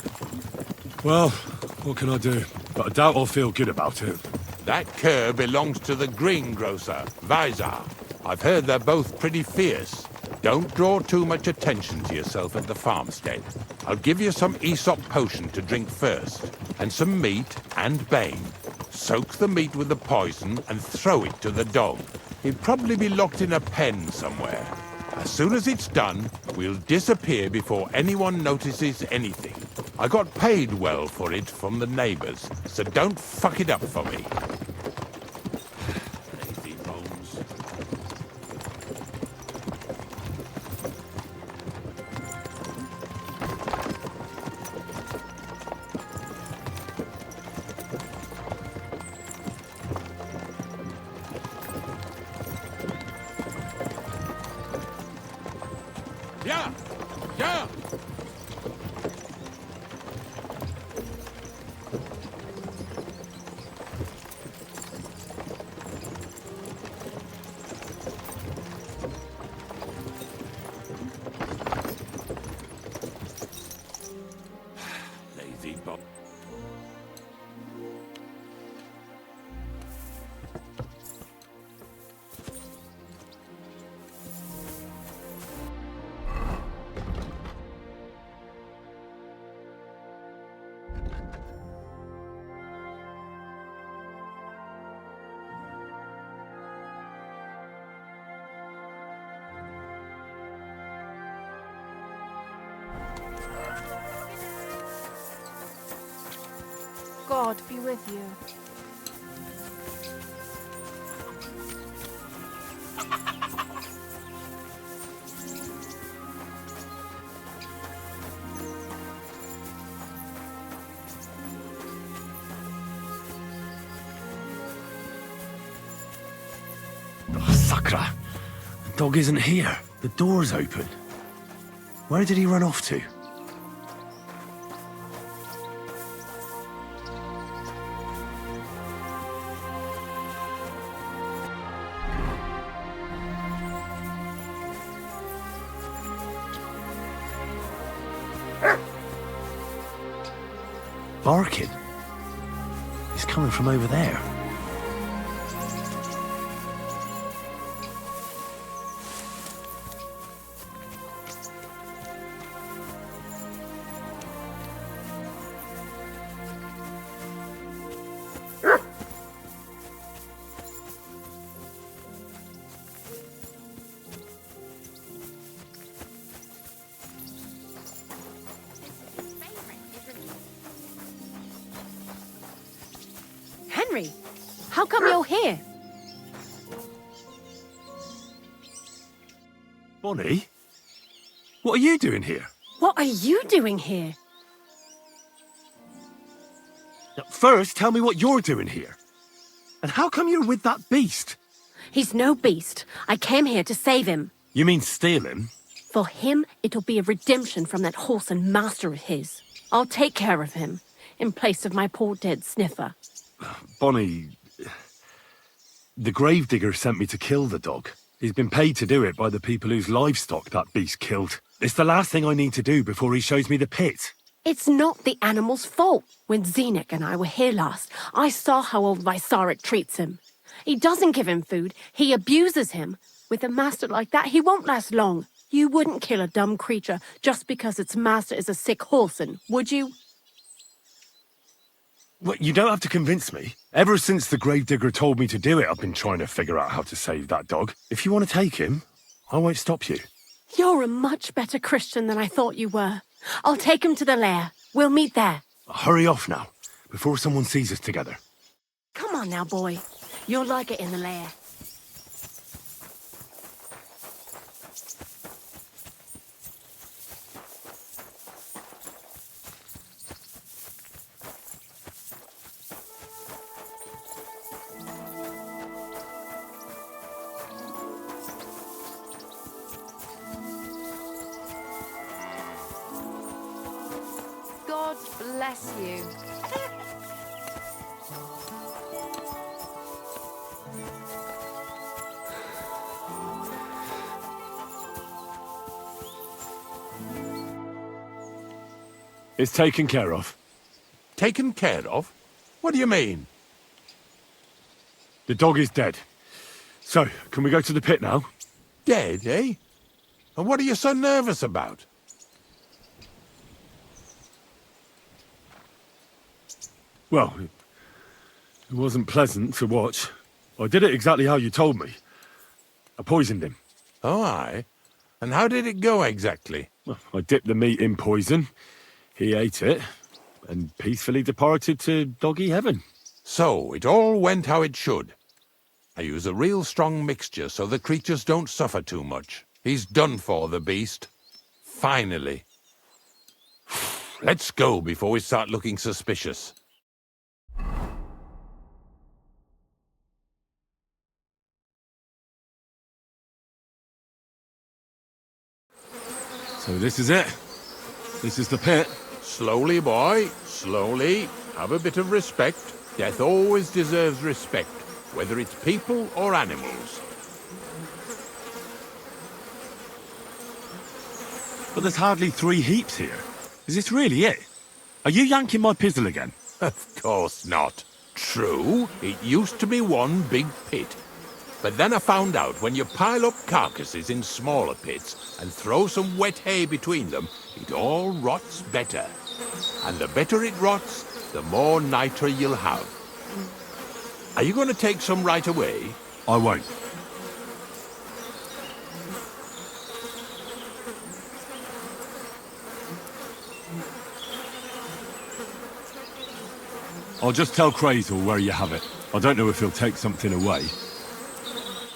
Speaker 1: Well, what can I do? But I doubt I'll feel good about it.
Speaker 5: That cur belongs to the greengrocer, Vizar. I've heard they're both pretty fierce. Don't draw too much attention to yourself at the farmstead. I'll give you some Aesop potion to drink first, and some meat and bane. Soak the meat with the poison and throw it to the dog. He'll probably be locked in a pen somewhere. As soon as it's done, we'll disappear before anyone notices anything. I got paid well for it from the neighbors, so don't fuck it up for me. Lazy bones. Yeah! Yeah! Lazy bum.
Speaker 8: God be with you.
Speaker 6: Oh, Sakra. The dog isn't here. The door's open. Where did he run off to?
Speaker 1: barking. It's coming from over there.
Speaker 3: Henry, how come you're here?
Speaker 1: Bonnie? What are you doing here?
Speaker 3: What are you doing here?
Speaker 1: First, tell me what you're doing here. And how come you're with that beast?
Speaker 3: He's no beast. I came here to save him.
Speaker 1: You mean steal him?
Speaker 3: For him, it'll be a redemption from that horse and master of his. I'll take care of him, in place of my poor dead sniffer.
Speaker 1: Bonnie, the gravedigger sent me to kill the dog. He's been paid to do it by the people whose livestock that beast killed. It's the last thing I need to do before he shows me the pit.
Speaker 3: It's not the animal's fault. When Zenek and I were here last, I saw how old Msacakci treats him. He doesn't give him food, he abuses him. With a master like that, he won't last long. You wouldn't kill a dumb creature just because its master is a sick horseman, would you?
Speaker 1: Well, you don't have to convince me. Ever since the gravedigger told me to do it, I've been trying to figure out how to save that dog. If you want to take him, I won't stop you.
Speaker 3: You're a much better Christian than I thought you were. I'll take him to the lair. We'll meet there.
Speaker 1: Hurry off now, before someone sees us together.
Speaker 3: Come on now, boy. You'll like it in the lair.
Speaker 8: God bless you.
Speaker 1: It's taken care of.
Speaker 5: Taken care of? What do you mean?
Speaker 1: The dog is dead. So, can we go to the pit now?
Speaker 5: Dead, eh? And what are you so nervous about?
Speaker 1: Well, it wasn't pleasant to watch. I did it exactly how you told me. I poisoned him.
Speaker 5: Oh, aye. And how did it go exactly?
Speaker 1: Well, I dipped the meat in poison. He ate it, and peacefully departed to doggy heaven.
Speaker 5: So, it all went how it should. I use a real strong mixture so the creatures don't suffer too much. He's done for, the beast. Finally. Let's go before we start looking suspicious.
Speaker 1: So this is it. This is the pit.
Speaker 5: Slowly, boy, slowly. Have a bit of respect. Death always deserves respect, whether it's people or animals.
Speaker 1: But there's hardly 3 heaps here. Is this really it? Are you yanking my pizzle again?
Speaker 5: Of course not. True, it used to be one big pit. But then I found out when you pile up carcasses in smaller pits and throw some wet hay between them, it all rots better. And the better it rots, the more nitre you'll have. Are you going to take some right away?
Speaker 1: I won't. I'll just tell Crazel where you have it. I don't know if he'll take something away.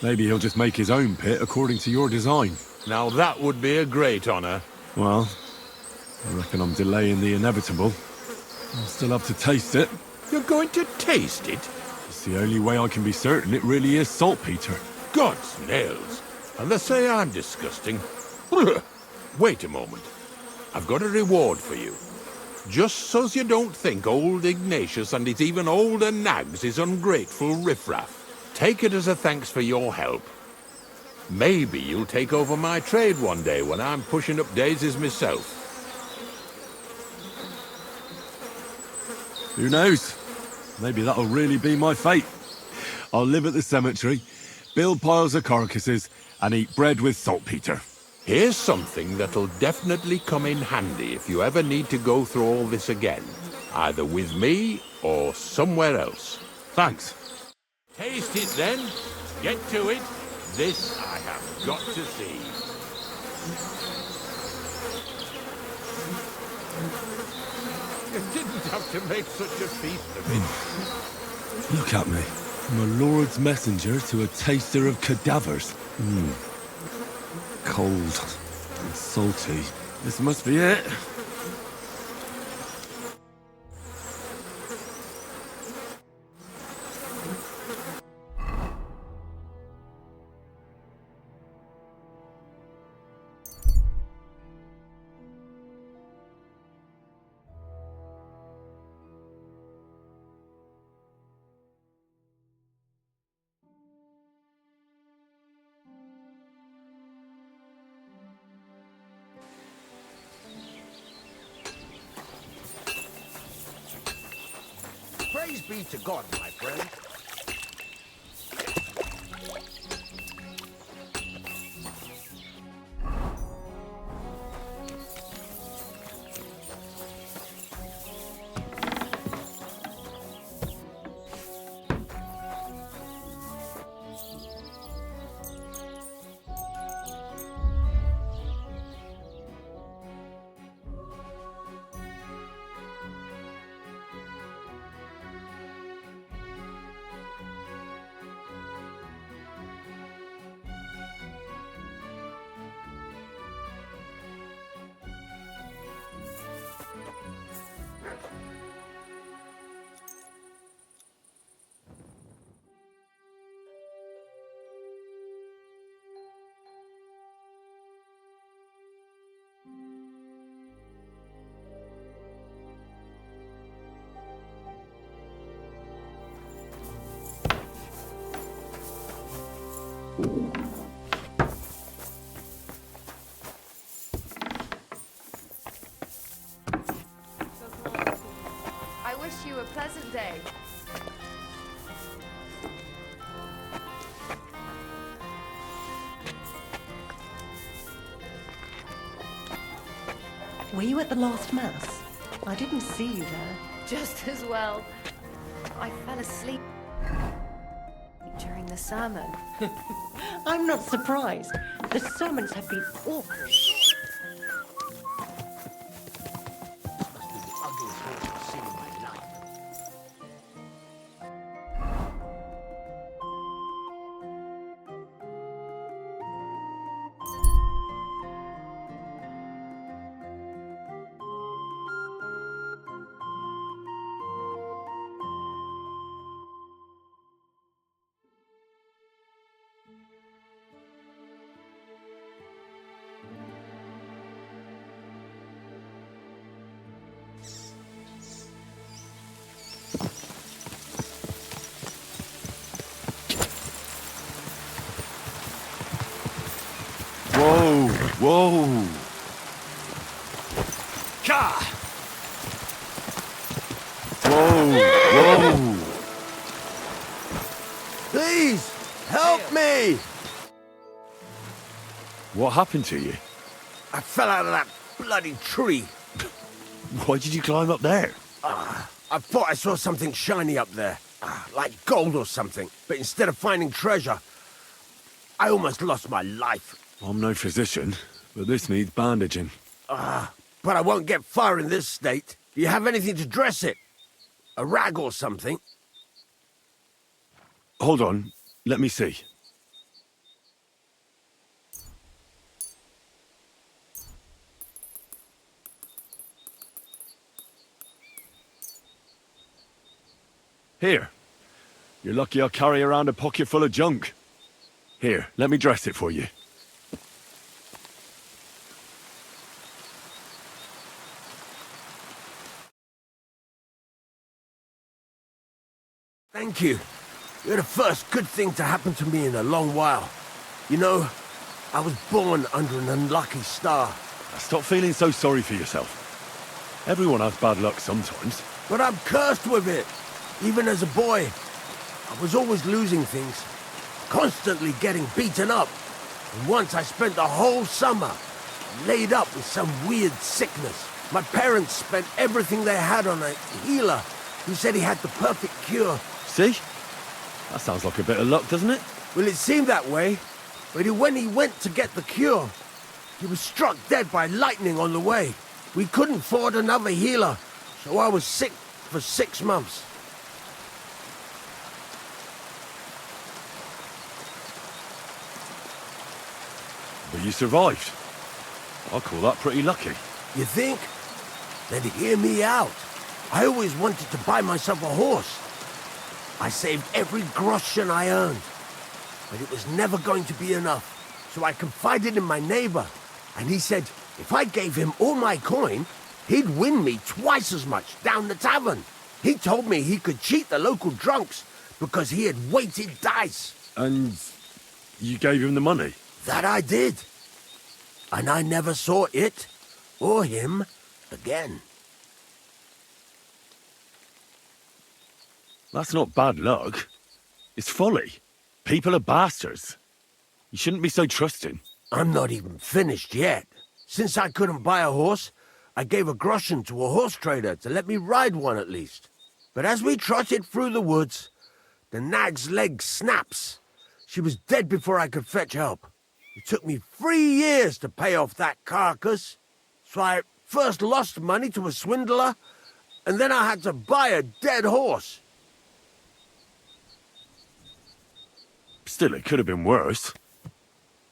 Speaker 1: Maybe he'll just make his own pit according to your design.
Speaker 5: Now that would be a great honor.
Speaker 1: Well, I reckon I'm delaying the inevitable. I'll still have to taste it.
Speaker 5: You're going to taste it?
Speaker 1: It's the only way I can be certain it really is saltpeter.
Speaker 5: God's nails. And they say I'm disgusting. Wait a moment. I've got a reward for you. Just so's you don't think old Ignatius and his even older nags is ungrateful riffraff. Take it as a thanks for your help. Maybe you'll take over my trade one day when I'm pushing up daisies myself.
Speaker 1: Who knows? Maybe that'll really be my fate. I'll live at the cemetery, build piles of carcasses, and eat bread with saltpeter.
Speaker 5: Here's something that'll definitely come in handy if you ever need to go through all this again. Either with me or somewhere else.
Speaker 1: Thanks.
Speaker 5: Taste it then. Get to it. This I have got to see. You didn't have to make such a feast of it.
Speaker 1: Look at me. From a lord's messenger to a taster of cadavers. Cold and salty. This must be it.
Speaker 4: Praise be to God, my friend.
Speaker 8: I wish you a pleasant day.
Speaker 9: Were you at the last mass? I didn't see you there.
Speaker 8: Just as well. I fell asleep during the sermon.
Speaker 9: I'm not surprised. The sermons have been awful.
Speaker 1: Whoa, whoa.
Speaker 4: Ka!
Speaker 1: Whoa, whoa.
Speaker 4: Please, help me!
Speaker 1: What happened to you?
Speaker 4: I fell out of that bloody tree.
Speaker 1: Why did you climb up there?
Speaker 4: I thought I saw something shiny up there, like gold or something. But instead of finding treasure, I almost lost my life.
Speaker 1: I'm no physician, but this needs bandaging.
Speaker 4: But I won't get far in this state. Do you have anything to dress it? A rag or something?
Speaker 1: Hold on, let me see. Here. You're lucky I carry around a pocket full of junk. Here, let me dress it for you.
Speaker 4: Thank you. You're the first good thing to happen to me in a long while. You know, I was born under an unlucky star.
Speaker 1: Stop feeling so sorry for yourself. Everyone has bad luck sometimes.
Speaker 4: But I'm cursed with it. Even as a boy, I was always losing things, constantly getting beaten up. And once I spent the whole summer laid up with some weird sickness. My parents spent everything they had on a healer who said he had the perfect cure.
Speaker 1: See? That sounds like a bit of luck, doesn't it?
Speaker 4: Well, it seemed that way, but when he went to get the cure, he was struck dead by lightning on the way. We couldn't afford another healer, so I was sick for 6 months.
Speaker 1: But you survived. I call that pretty lucky.
Speaker 4: You think? Then hear me out. I always wanted to buy myself a horse. I saved every groschen I earned, but it was never going to be enough. So I confided in my neighbor, and he said if I gave him all my coin, he'd win me twice as much down the tavern. He told me he could cheat the local drunks because he had weighted dice.
Speaker 1: And you gave him the money?
Speaker 4: That I did. And I never saw it, or him, again.
Speaker 1: That's not bad luck. It's folly. People are bastards. You shouldn't be so trusting.
Speaker 4: I'm not even finished yet. Since I couldn't buy a horse, I gave a groschen to a horse trader to let me ride one at least. But as we trotted through the woods, the nag's leg snaps. She was dead before I could fetch help. It took me 3 years to pay off that carcass. So I first lost money to a swindler, and then I had to buy a dead horse.
Speaker 1: Still, it could have been worse.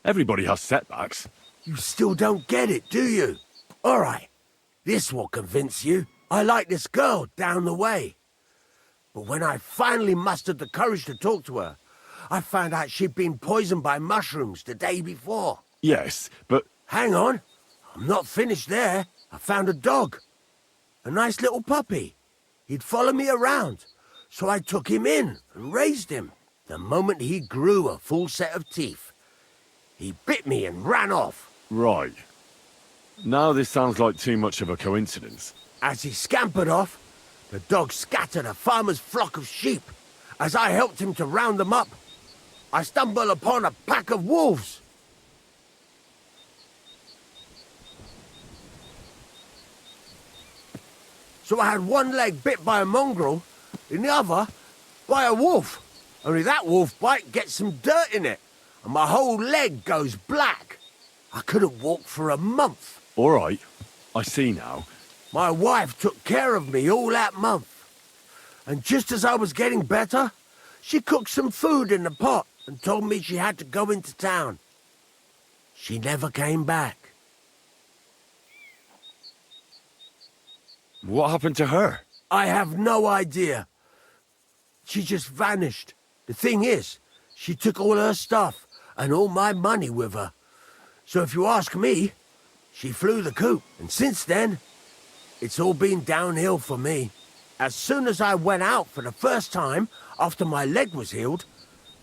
Speaker 1: Everybody has setbacks.
Speaker 4: You still don't get it, do you? All right, this will convince you. I like this girl down the way. But when I finally mustered the courage to talk to her, I found out she'd been poisoned by mushrooms the day before.
Speaker 1: Yes, but...
Speaker 4: Hang on. I'm not finished there. I found a dog. A nice little puppy. He'd follow me around, so I took him in and raised him. The moment he grew a full set of teeth, he bit me and ran off.
Speaker 1: Right. Now this sounds like too much of a coincidence.
Speaker 4: As he scampered off, the dog scattered a farmer's flock of sheep. As I helped him to round them up, I stumbled upon a pack of wolves. So I had one leg bit by a mongrel, and the other by a wolf. Only that wolf bite gets some dirt in it, and my whole leg goes black. I couldn't walk for a month.
Speaker 1: All right, I see now.
Speaker 4: My wife took care of me all that month. And just as I was getting better, she cooked some food in the pot and told me she had to go into town. She never came back.
Speaker 1: What happened to her?
Speaker 4: I have no idea. She just vanished. The thing is, she took all her stuff and all my money with her. So if you ask me, she flew the coop. And since then, it's all been downhill for me. As soon as I went out for the first time after my leg was healed,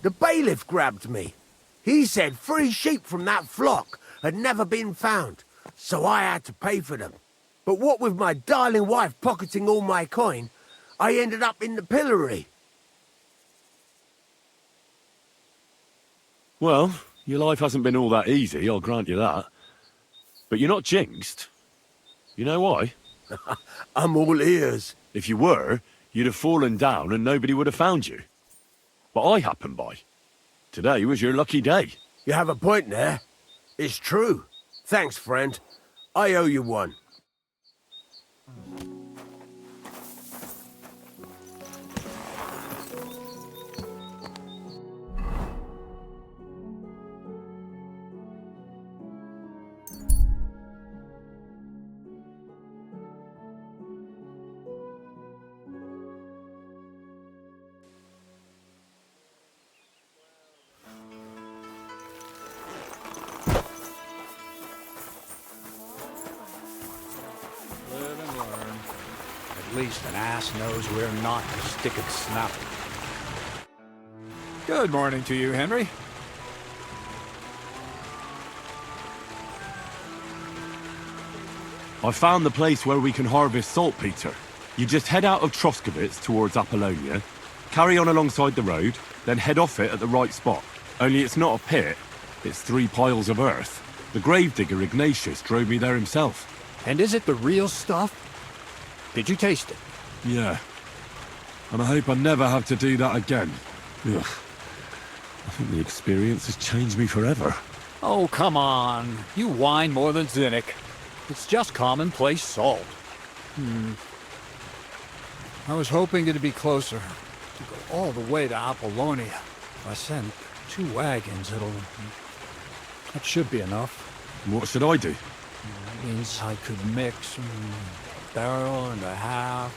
Speaker 4: the bailiff grabbed me. He said 3 sheep from that flock had never been found, so I had to pay for them. But what with my darling wife pocketing all my coin, I ended up in the pillory.
Speaker 1: Well, your life hasn't been all that easy, I'll grant you that. But you're not jinxed. You know why?
Speaker 4: I'm all ears.
Speaker 1: If you were, you'd have fallen down and nobody would have found you. But I happened by. Today was your lucky day.
Speaker 4: You have a point there. It's true. Thanks, friend. I owe you one.
Speaker 2: Live and learn. At least an ass knows where not to stick its snout. Good morning to you, Henry.
Speaker 1: I found the place where we can harvest saltpeter. You just head out of Troskovitz towards Apollonia, carry on alongside the road, then head off it at the right spot. Only it's not a pit, it's 3 piles of earth. The gravedigger Ignatius drove me there himself.
Speaker 2: And is it the real stuff? Did you taste it?
Speaker 1: Yeah. And I hope I never have to do that again. Ugh. I think the experience has changed me forever.
Speaker 2: Oh, come on. You whine more than Zinnik. It's just commonplace salt. I was hoping it'd be closer. To go all the way to Apollonia. If I send 2 wagons, that should be enough.
Speaker 1: What should I do?
Speaker 2: That means I could mix a barrel and a half.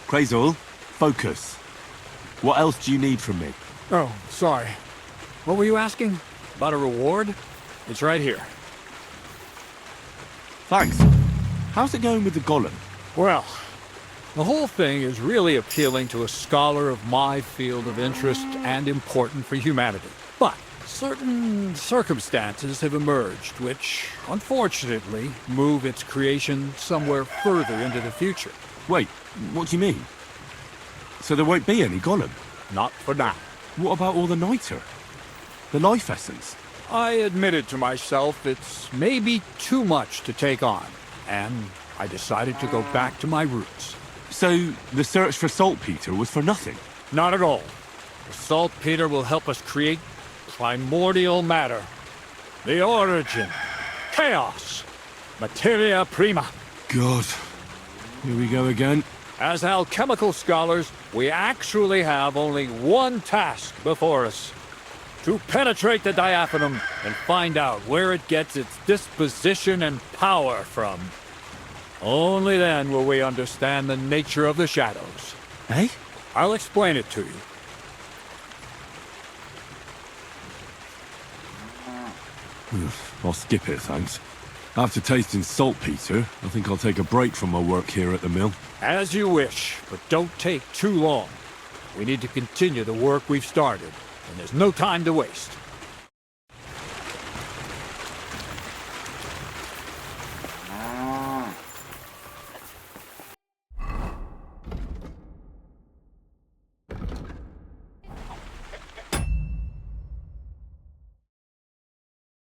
Speaker 1: Crazul, focus. What else do you need from me?
Speaker 2: Oh, sorry. What were you asking? About a reward? It's right here.
Speaker 1: Thanks. How's it going with the golem?
Speaker 2: Well, the whole thing is really appealing to a scholar of my field of interest and important for humanity. But certain circumstances have emerged which, unfortunately, move its creation somewhere further into the future.
Speaker 1: Wait, what do you mean? So there won't be any golem?
Speaker 2: Not for now.
Speaker 1: What about all the niter? The life essence?
Speaker 2: I admitted to myself it's maybe too much to take on, and I decided to go back to my roots.
Speaker 1: So the search for saltpeter was for nothing?
Speaker 2: Not at all. The saltpeter will help us create primordial matter. The origin. Chaos. Materia prima.
Speaker 1: God. Here we go again.
Speaker 2: As alchemical scholars, we actually have only one task before us. To penetrate the diaphanum and find out where it gets its disposition and power from. Only then will we understand the nature of the shadows.
Speaker 1: Eh?
Speaker 2: I'll explain it to you.
Speaker 1: I'll skip it, thanks. After tasting saltpeter, I think I'll take a break from my work here at the mill.
Speaker 2: As you wish, but don't take too long. We need to continue the work we've started, and there's no time to waste.